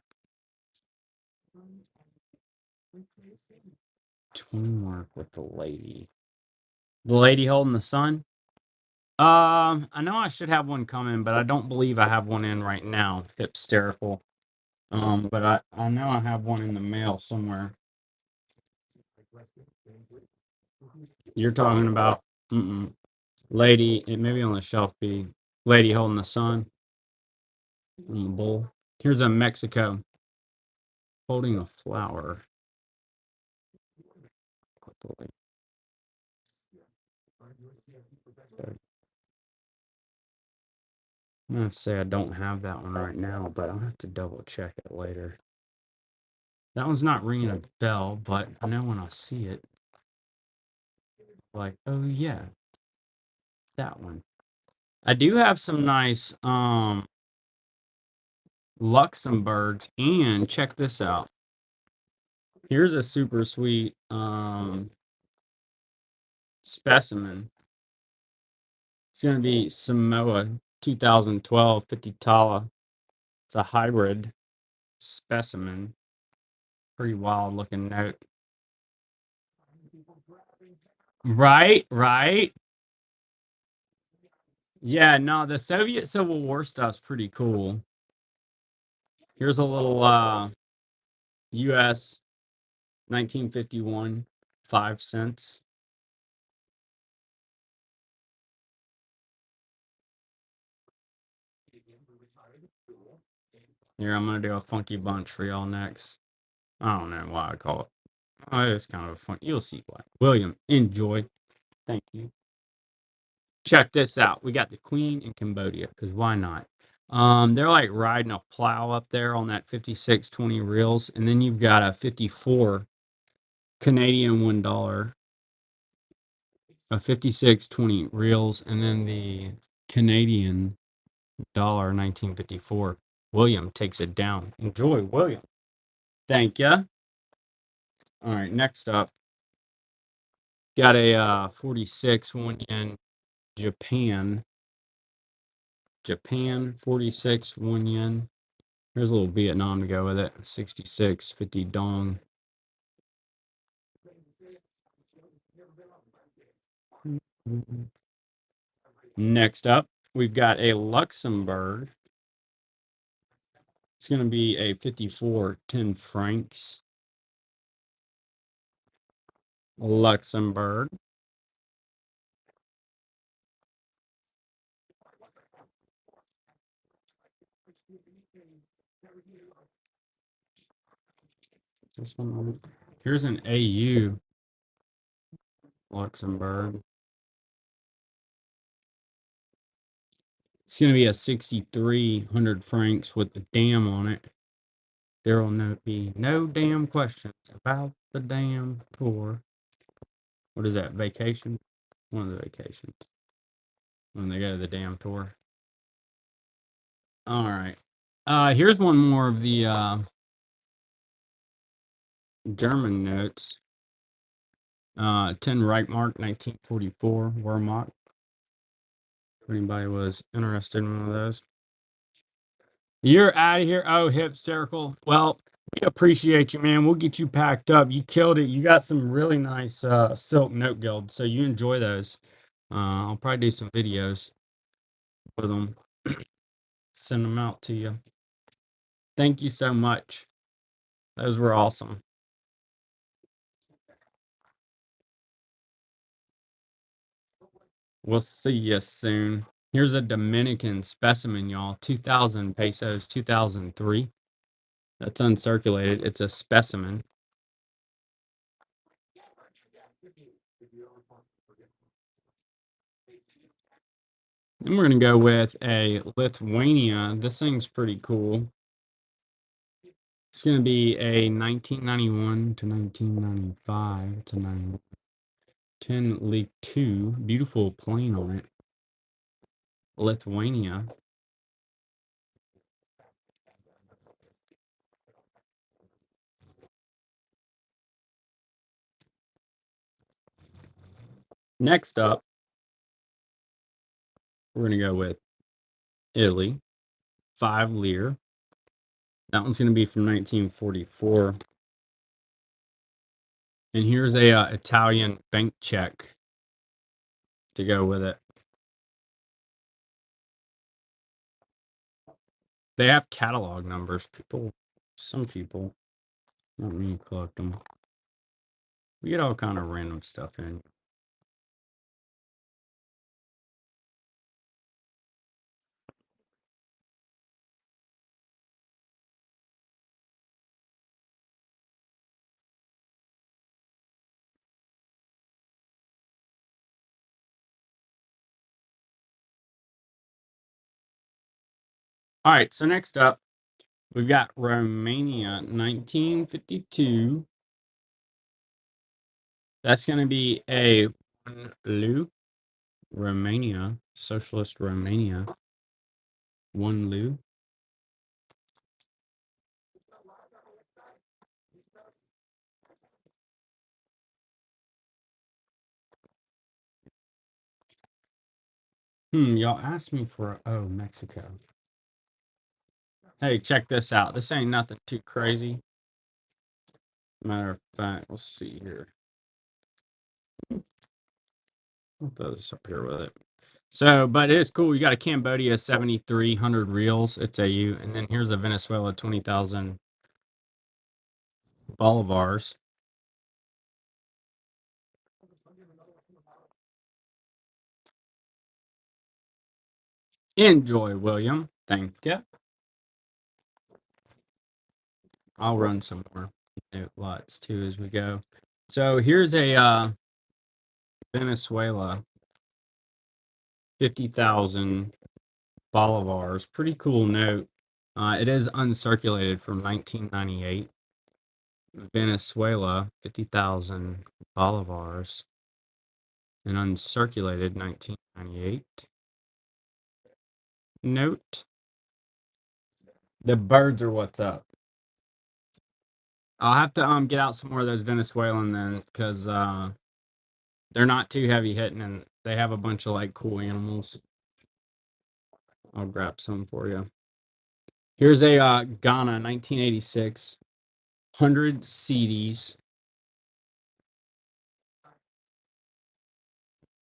20 mark with the lady. The lady holding the sun. I know I should have one coming, but I don't believe I have one in right now. Hysterical. But I know I have one in the mail somewhere. You're talking about lady, it may be on the shelf. Be lady holding the sun on the bull. Here's a Mexico holding a flower. I'm gonna have to say I don't have that one right now, but I'll have to double check it later. That one's not ringing a bell, but I know when I see it, like, oh yeah, that one. I do have some nice Luxembourgs, and check this out. Here's a super sweet specimen. It's gonna be Samoa 2012 50 Tala. It's a hybrid specimen. Pretty wild looking note. Right, right. Yeah, no, the Soviet Civil War stuff's pretty cool. Here's a little US 1951, 5 cents. Here, I'm gonna do a funky bunch for y'all next. I don't know why I call it. Oh, it's kind of a fun. You'll see why. William, enjoy. Thank you. Check this out. We got the Queen in Cambodia, because why not? They're like riding a plow up there on that 56.20 reels, and then you've got a 54 Canadian $1, a 56.20 reels, and then the Canadian dollar 1954. William takes it down. Enjoy, William. Thank you. All right, next up, got a 46 1 yen Japan. Japan 46 1 yen. Here's a little Vietnam to go with it. 66.50 dong. Next up, we've got a Luxembourg. It's going to be a 54 10 francs. Luxembourg. This one. Here's an AU Luxembourg. It's going to be a 6,300 francs with the dam on it. There will be no damn questions about the damn tour. What is that? Vacation? One of the vacations. When they go to the damn tour. All right. Here's one more of the German notes. 10 Reichmark, 1944, Wehrmacht. If anybody was interested in one of those. You're out of here. Oh, hysterical. Well, we appreciate you, man. We'll get you packed up. You killed it. You got some really nice silk note gilds, so you enjoy those. I'll probably do some videos with them. Send them out to you. Thank you so much. Those were awesome. We'll see you soon. Here's a Dominican specimen, y'all. 2,000 pesos, 2003. That's uncirculated. It's a specimen. And we're going to go with a Lithuania. This thing's pretty cool. It's going to be a 1991 to 1995 to 10 League 2. Beautiful plane on it. Lithuania. Next up, we're going to go with Italy. 5 lire. That one's going to be from 1944. And here's a Italian bank check to go with it. They have catalog numbers. Some people, not me, collect them. We get all kind of random stuff in. All right, so next up, we've got Romania, 1952. That's going to be a 1 leu. Romania, Socialist Romania, 1 leu. Y'all asked me for, oh, Mexico. Hey, check this out. This ain't nothing too crazy. Matter of fact, let's see here. I'll throw this up here with it. So, but it is cool. You got a Cambodia 7,300 reals. It's AU. And then here's a Venezuela 20,000 bolivars. Enjoy, William. Thank you. I'll run some more note lots too as we go. So here's a Venezuela 50,000 bolivars. Pretty cool note. It is uncirculated from 1998. Venezuela 50,000 bolivars. An uncirculated 1998 note. The birds are what's up. I'll have to get out some more of those Venezuelan then, because they're not too heavy hitting and they have a bunch of like cool animals. I'll grab some for you. Here's a Ghana 1986 100 CDs.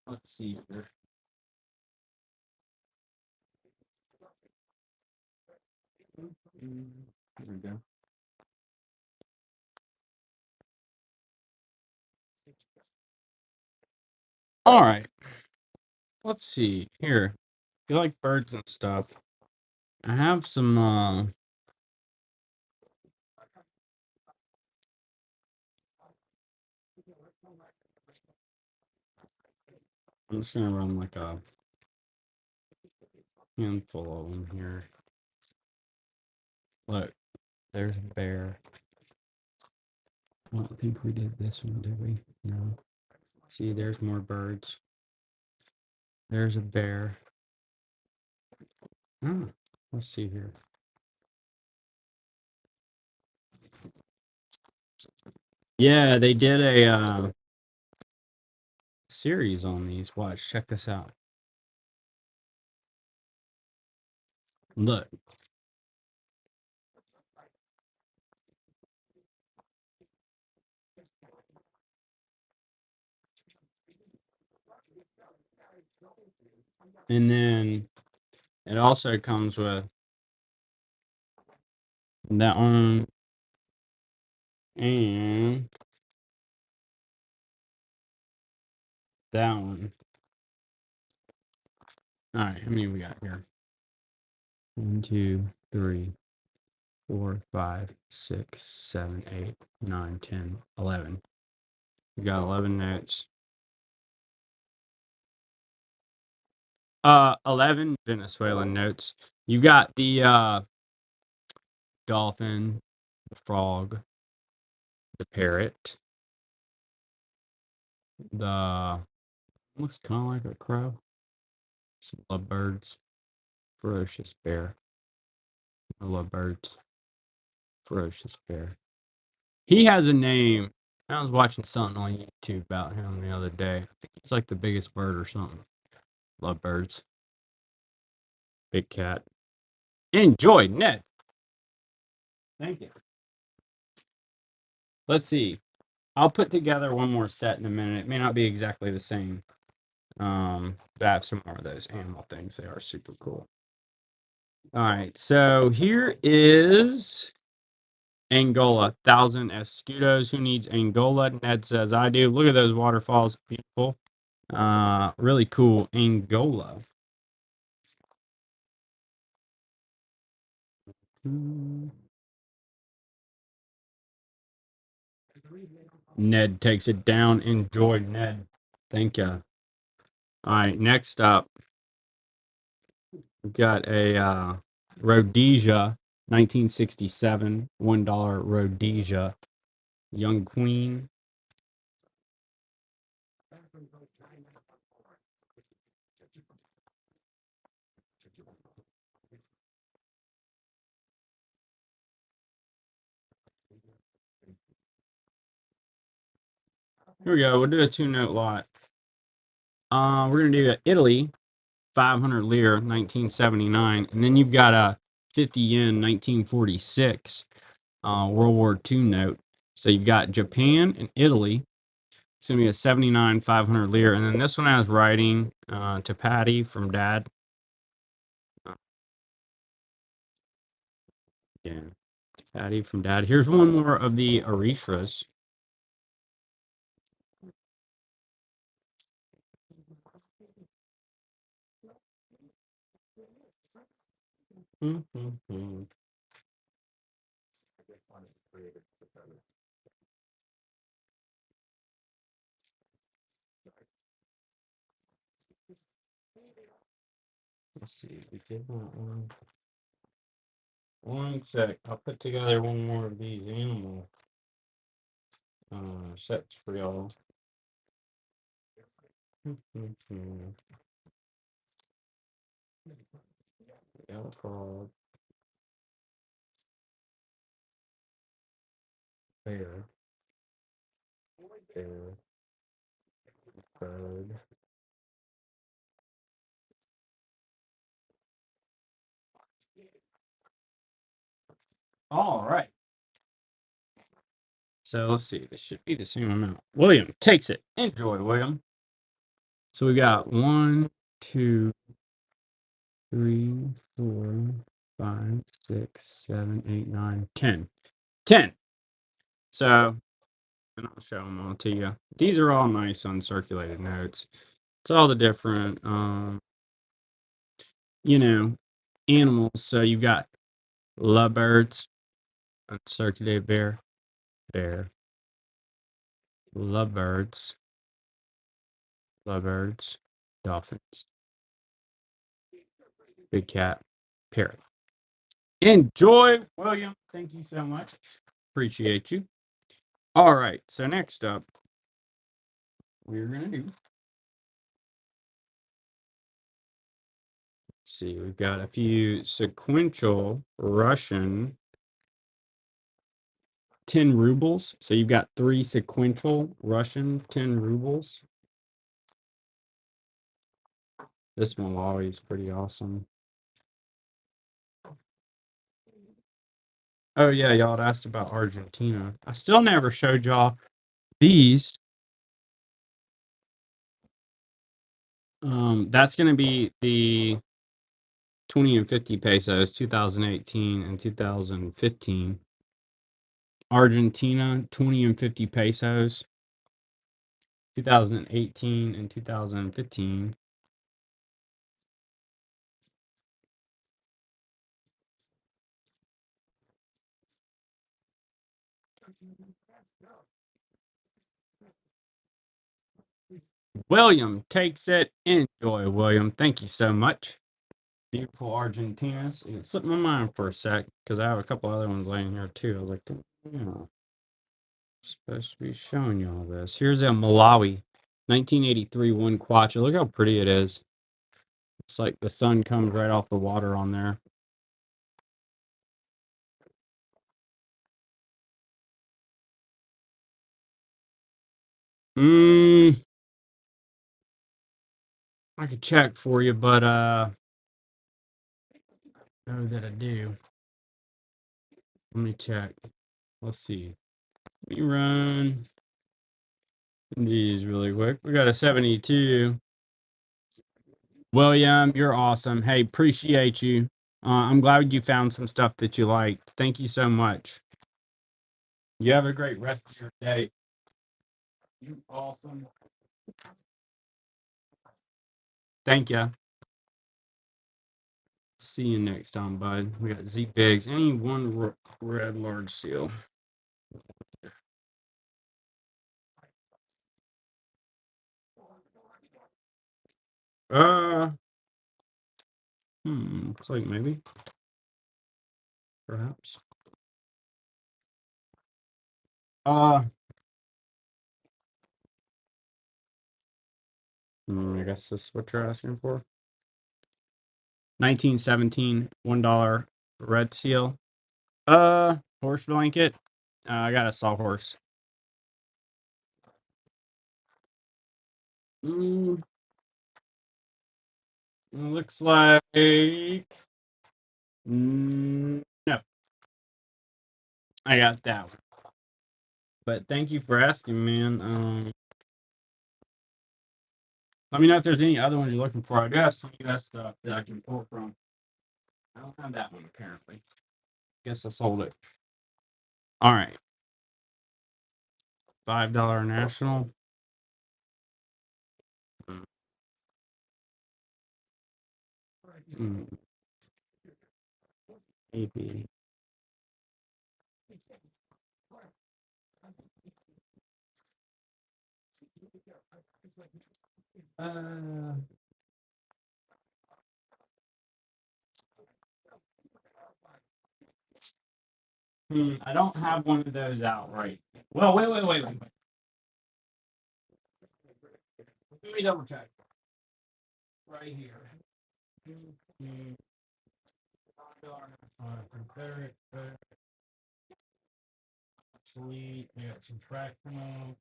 Let's see here. There we go. All right. Let's see here. If you like birds and stuff, I have some I'm just gonna run like a handful of them here. Look, there's a bear. I don't think we did this one, did we? No. See, there's more birds. There's a bear. Oh, let's see here. Yeah, they did a series on these. Watch, check this out. Look. And then it also comes with that one and that one. All right, how many we got here? 1, 2, 3, 4, 5, 6, 7, 8, 9, 10, 11. We got 11 notes. 11 Venezuelan notes. You got the dolphin, the frog, the parrot, the looks kind of like a crow, some lovebirds, ferocious bear. I love birds. Ferocious bear. He has a name. I was watching something on YouTube about him the other day. I think he's like the biggest bird or something. Love birds. Big cat. Enjoy, Ned. Thank you. Let's see. I'll put together one more set in a minute. It may not be exactly the same. But I have some more of those animal things. They are super cool. All right, so here is Angola, 1,000 escudos. Who needs Angola? Ned says I do. Look at those waterfalls, beautiful. Really cool. Angola. Ned takes it down. Enjoy, Ned. Thank you. All right, next up, we've got a Rhodesia, 1967, $1 Rhodesia, Young Queen. Here we go. We'll do a 2-note lot. We're gonna do Italy, 500 lira, 1979, and then you've got a 50 yen, 1946, World War II note. So you've got Japan and Italy. It's gonna be a 79,500 lira, and then this one has writing to Patty from Dad. Yeah, Patty from Dad. Here's one more of the Erystras. Mm-hmm. Let's see. We did that one. One sec. I'll put together one more of these animal sets for y'all. Yellow frog, bear, bear, bird. All right. So let's see. This should be the same amount. William takes it. Enjoy, William. So we got 1, 2, 3, 4, 5, 6, 7, 8, 9, 10. 10. So, and I'll show them all to you. These are all nice uncirculated notes. It's all the different, you know, animals. So you've got lovebirds, uncirculated bear, bear, lovebirds, lovebirds, dolphins, big cat, parrot. Enjoy, William. Thank you so much. Appreciate you. All right. So next up, we're gonna do. Let's see, we've got a few sequential Russian 10 rubles. So you've got 3 sequential Russian 10 rubles. This Malawi is pretty awesome. Oh yeah, y'all had asked about Argentina. I still never showed y'all these. That's gonna be the 20 and 50 pesos, 2018 and 2015. Argentina, 20 and 50 pesos, 2018 and 2015. William takes it. Enjoy, William. Thank you so much. Beautiful Argentinas. It slipped my mind for a sec because I have a couple other ones laying here too. I was like, supposed to be showing you all this. Here's a Malawi, 1983 one kwacha. Look how pretty it is. It's like the sun comes right off the water on there. I could check for you, but know that I do. Let me check. Let's see. Let me run these really quick. We got a 72. William, you're awesome. Hey, appreciate you. I'm glad you found some stuff that you liked. Thank you so much. You have a great rest of your day. You awesome. Thank you. See you next time, bud. We got Z Bigs. Any one red large seal. Uh, looks like maybe, perhaps. Uh, I guess this is what you're asking for. 1917, $1 red seal. Horse blanket. I got a sawhorse. Mm, looks like no. I got that one. But thank you for asking, man. Let me know if there's any other ones you're looking for. I do have some US stuff that I can pull from. I don't have that one apparently. Guess I sold it. All right. $5 national. Mm, maybe. Uh, I don't have one of those out right. Well, wait. Let me double check. Right here. Mm, Confederate, sweet. We got some fractional.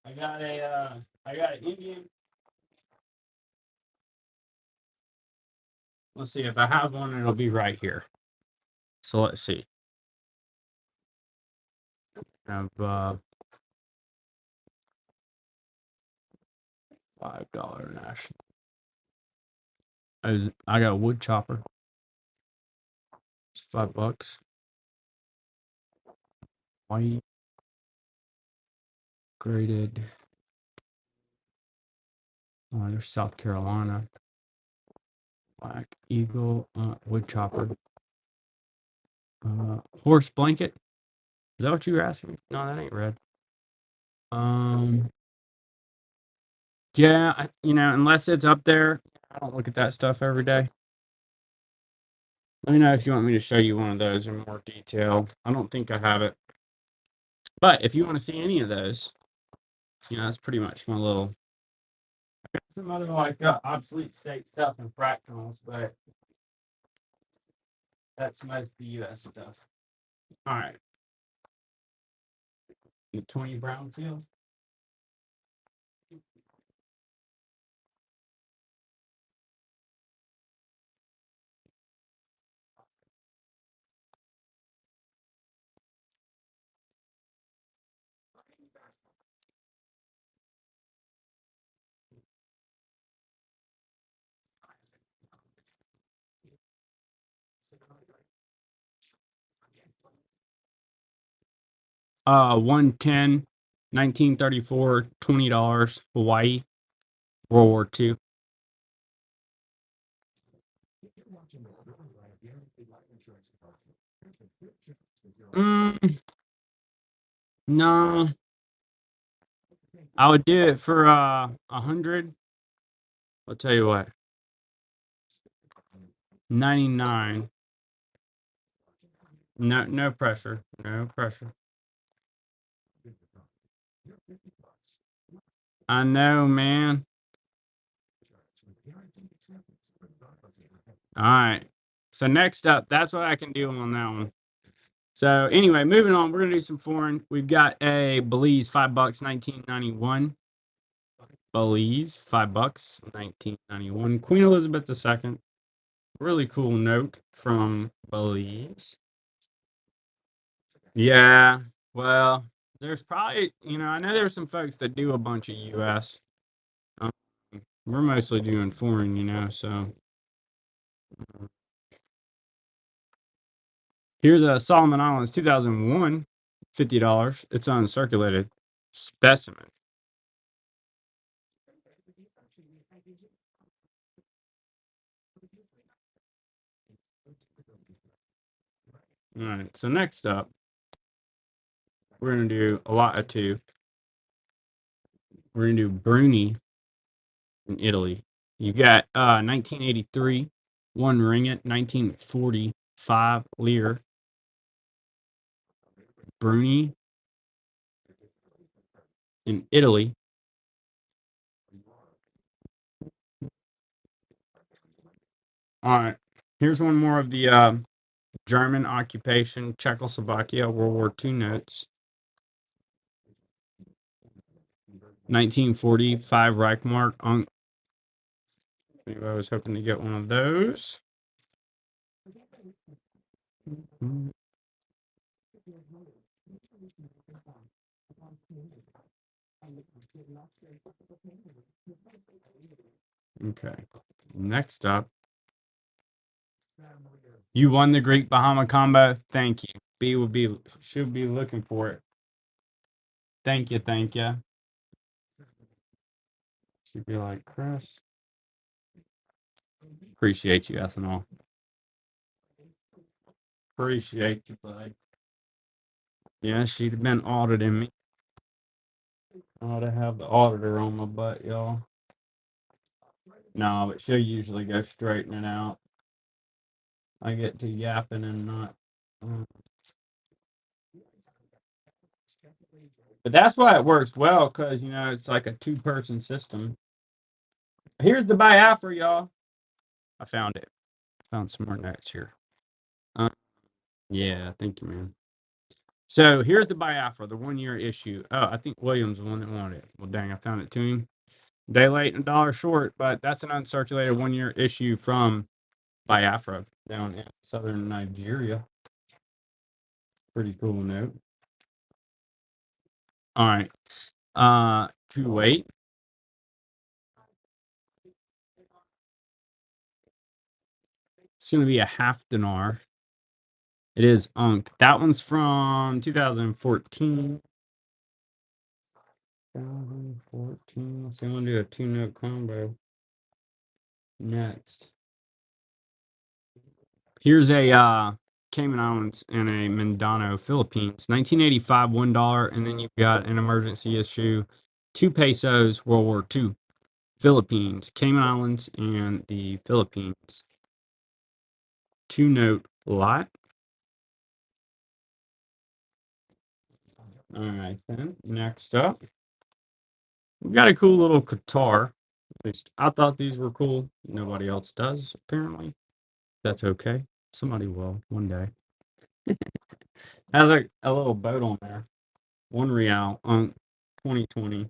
I got an Indian. Let's see if I have one, it'll be right here. So let's see. I have $5 national. I got a wood chopper. It's $5. White graded. Oh, there's South Carolina. Black Eagle wood chopper. Horse blanket. Is that what you were asking? No, that ain't red. Yeah, unless it's up there, I don't look at that stuff every day. Let me know if you want me to show you one of those in more detail. I don't think I have it. But if you want to see any of those, that's pretty much my little. I got some other like obsolete state stuff and fractionals, but that's most the US stuff. All right. The 20 Brownfield. 110, 1934, $20, Hawaii, World War II. No, I would do it for 100. I'll tell you what. 99. No pressure. No pressure. I know, man. All right. So next up, that's what I can do on that one. So anyway, moving on, we're gonna do some foreign. We've got a Belize, $5, 1991. Belize, $5, 1991. Queen Elizabeth II. Really cool note from Belize. Yeah. Well, there's probably, I know there's some folks that do a bunch of US. Um, we're mostly doing foreign, so. Here's a Solomon Islands 2001, $50. It's uncirculated specimen. All right, so next up, we're going to do a lot of two. We're going to do Bruni in Italy. You got 1983, one ringgit, 1945 lire. Bruni in Italy. All right, here's one more of the German occupation, Czechoslovakia, World War II notes. 1945 Reichmark Anybody was hoping to get one of those. Okay. Next up, you won the Great Bahama combo. Thank you. B should be looking for it. Thank you, thank you. Should be like Chris. Appreciate you, Ethanol. Appreciate you, bud. Yeah, she'd have been auditing me. I ought to have the auditor on my butt, y'all. No, but she'll usually go straighten it out. I get to yapping and not. But that's why it works well, because, you know, it's like a two-person system. Here's the Biafra, y'all. I found it. Found some more notes here. Yeah, thank you, man. So here's the Biafra, the 1-year issue. Oh, I think William's the one that wanted it. Well, dang, I found it to him. Day late and a dollar short, but that's an uncirculated 1-year issue from Biafra down in southern Nigeria. Pretty cool note. All right. Kuwait. It's going to be a half dinar. It is Unk. That one's from 2014. 2014. Let's see, I'm going to do a 2-note combo. Next. Here's a Cayman Islands and a Mindanao, Philippines. 1985, $1. And then you've got an emergency issue, 2 pesos, World War II. Philippines, Cayman Islands, and the Philippines. 2-note lot. All right, then. Next up, we've got a cool little guitar. At least I thought these were cool. Nobody else does, apparently. That's okay. Somebody will one day. Has a little boat on there. $1 on 2020.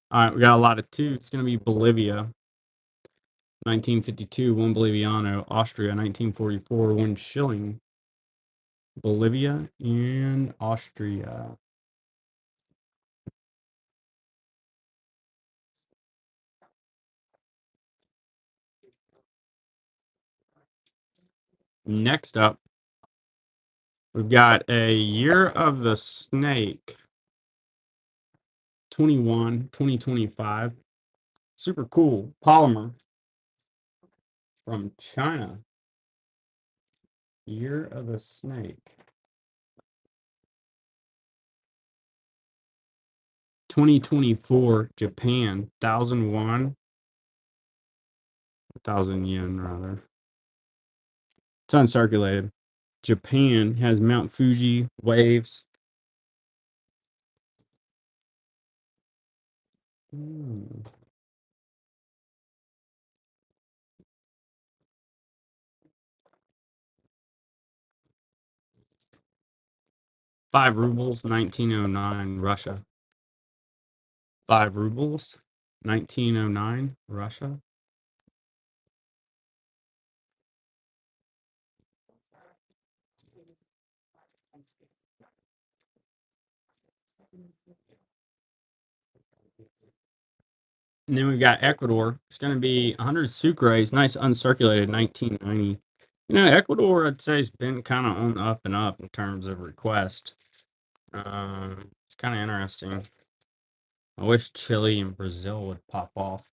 All right, we got a lot of 2. It's going to be Bolivia. 1952, 1 Boliviano. Austria, 1944, 1 shilling. Bolivia and Austria. Next up, we've got a Year of the Snake. 2025. Super cool. Polymer from China. Year of the Snake. 2024, Japan. 1,000 won. 1,000 yen, rather. It's uncirculated. Japan has Mount Fuji, waves. Hmm. 5 rubles, 1909, Russia. 5 rubles, 1909, Russia. And then we've got Ecuador. It's going to be 100 sucres, nice uncirculated, 1990. You know, Ecuador, I'd say, has been kind of on the up and up in terms of request. It's kind of interesting. I wish Chile and Brazil would pop off.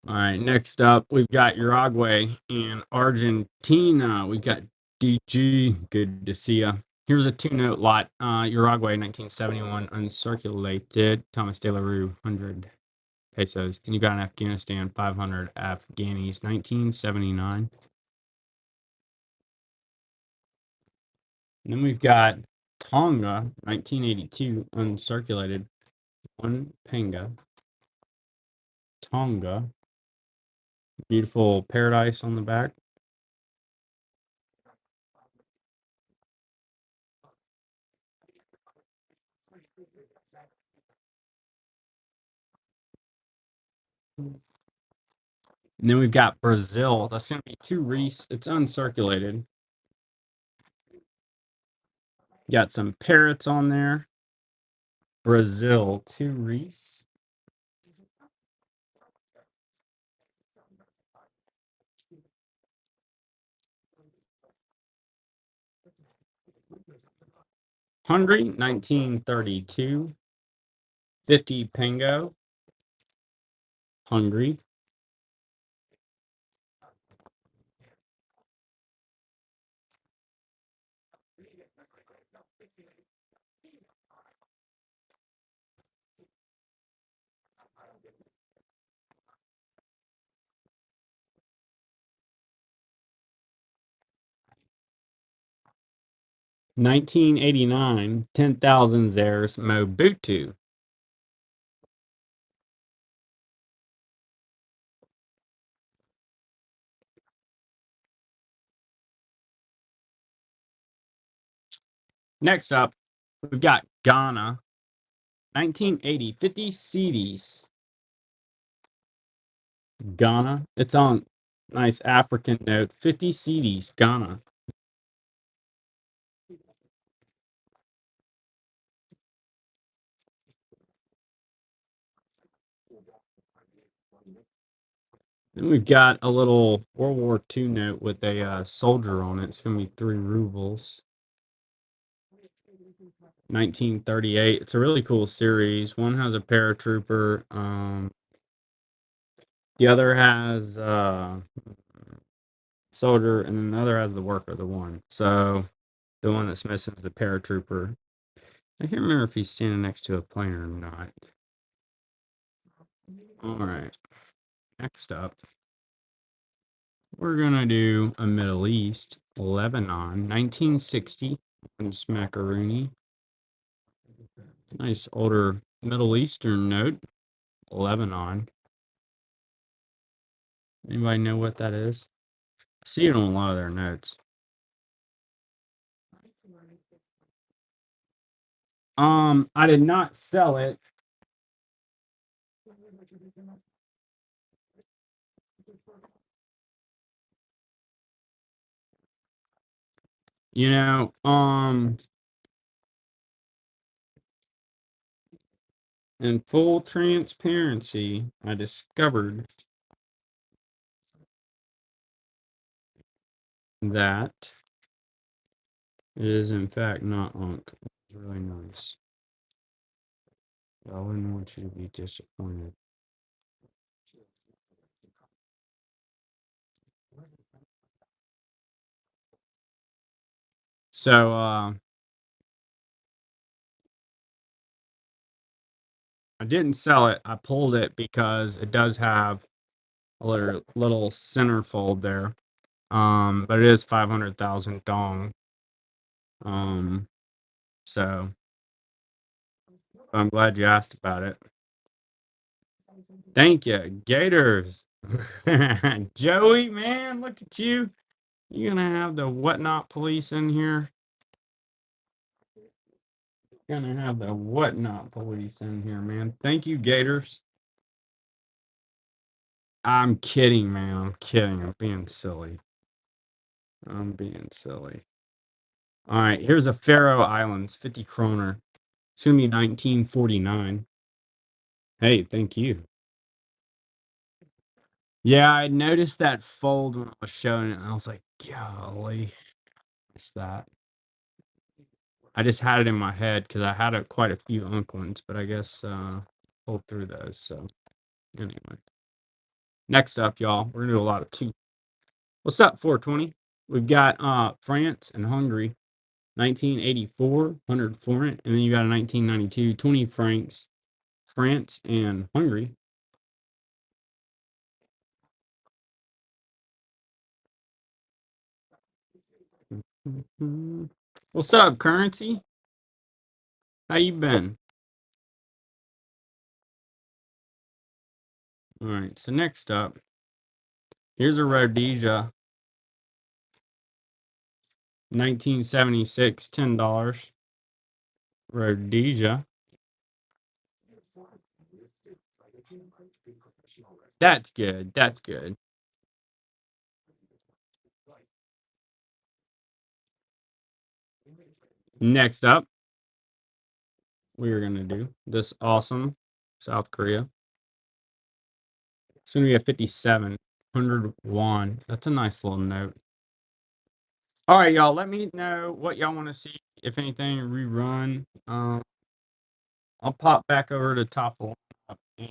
All right, next up, we've got Uruguay and Argentina. We've got DG. Good to see ya. Here's a 2-note lot. Uruguay, 1971, uncirculated. Thomas De La Rue, 100 pesos. Then you got an Afghanistan, 500 Afghanis, 1979. And then we've got Tonga, 1982, uncirculated. 1 panga. Tonga. Beautiful paradise on the back. And then we've got Brazil. That's going to be 2 Reese. It's uncirculated. Got some parrots on there. Brazil, 2 Reese. Hungary, 1932. 50 Pengo. Hungary. $19.89, 10,000 Zares Mobutu. Next up, we've got Ghana, 1980, 50 CDs. Ghana, it's on nice African note, 50 CDs, Ghana. Then we've got a little World War II note with a soldier on it. It's going to be 3 rubles. 1938. It's a really cool series. One has a paratrooper. The other has soldier, and then the other has the worker, the one. So the one that's missing is the paratrooper. I can't remember if he's standing next to a plane or not. All right. Next up, we're going to do a Middle East, Lebanon, 1960. Smackaroonie. Nice older Middle Eastern note, Lebanon. Anybody know what that is? I see it on a lot of their notes. I did not sell it. You know, in full transparency, I discovered that it is in fact not Unk. It's really nice. I wouldn't want you to be disappointed. So, I didn't sell it. I pulled it because it does have a little centerfold there. But it is 500,000 dong. So I'm glad you asked about it. Thank you, Gators. Joey, man, look at you. You gonna have the whatnot police in here? Gonna have the whatnot police in here, man. Thank you, Gators. I'm kidding, man. I'm kidding. I'm being silly. I'm being silly. All right, here's a Faroe Islands, 50 kroner. It's gonna be 1949. Hey, thank you. Yeah, I noticed that fold when I was showing it, and I was like, golly, what's that? I just had it in my head because I had quite a few Unk ones, but I guess pulled through those. So anyway, next up, y'all, we're gonna do a lot of two. What's up, 420? We've got France and Hungary, 1984, 100 foreign, and then you got a 1992, 20 francs, France and Hungary. What's up, currency? How you been? All right, so next up, here's a Rhodesia, 1976, $10. Rhodesia. That's good. That's good. Next up, we are going to do this awesome South Korea. It's going to be a 5,700 won. That's a nice little note. All right, y'all. Let me know what y'all want to see. If anything, rerun. I'll pop back over to top of and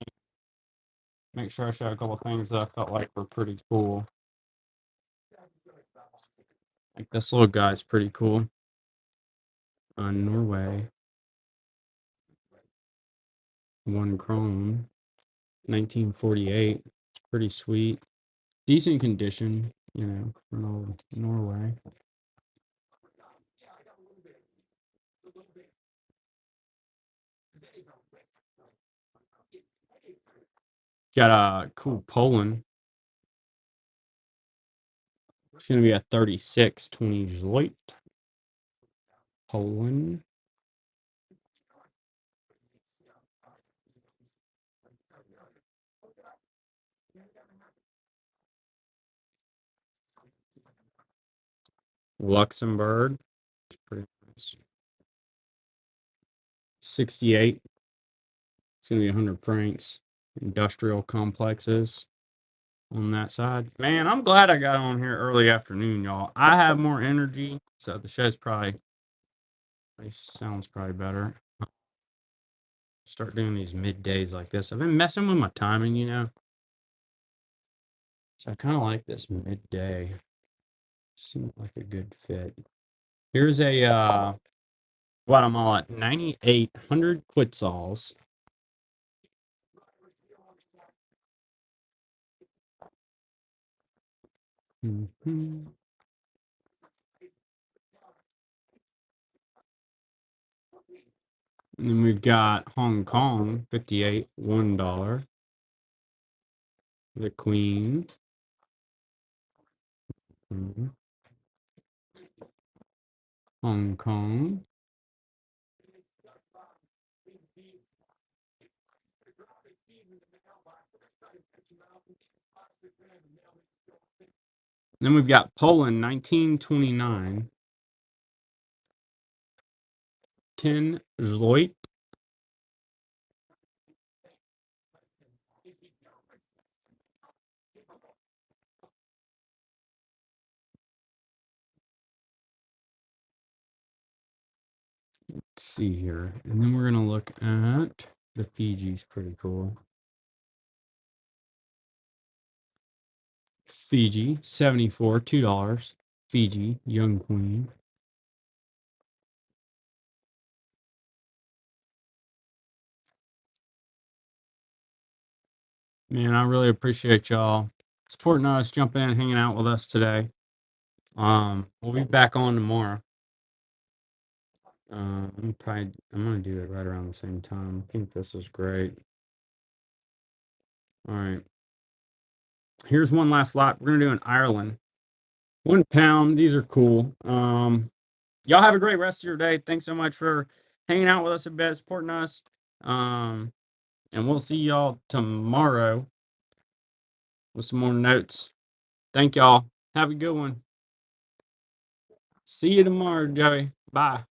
make sure I show a couple things that I felt like were pretty cool. Like this little guy's pretty cool. Norway. 1 krone. 1948. It's pretty sweet. Decent condition, you know, from Norway. Got a cool Poland. It's going to be a 3620 Zloit. Poland. Luxembourg. It's pretty nice. 68. It's going to be 100 francs. Industrial complexes on that side. Man, I'm glad I got on here early afternoon, y'all. I have more energy, so the show's probably sounds probably better. Start doing these middays like this. I've been messing with my timing, you know. So I kind of like this midday. Seems like a good fit. Here's a Guatemala 9,800 Quetzals. Mm-hmm. And then we've got Hong Kong 58 $1. The Queen. Mm-hmm. Hong Kong. Then we've got Poland 1929. 10 Zloit. Let's see here. And then we're going to look at the Fiji's pretty cool. Fiji 74 $2. Fiji Young Queen. Man, I really appreciate y'all supporting us, jumping in, hanging out with us today. We'll be back on tomorrow. I'm gonna do it right around the same time. I think this is great. All right. Here's one last lot. We're gonna do in Ireland. £1. These are cool. Y'all have a great rest of your day. Thanks so much for hanging out with us a bit, supporting us. And we'll see y'all tomorrow with some more notes. Thank y'all. Have a good one. See you tomorrow, Joey. Bye.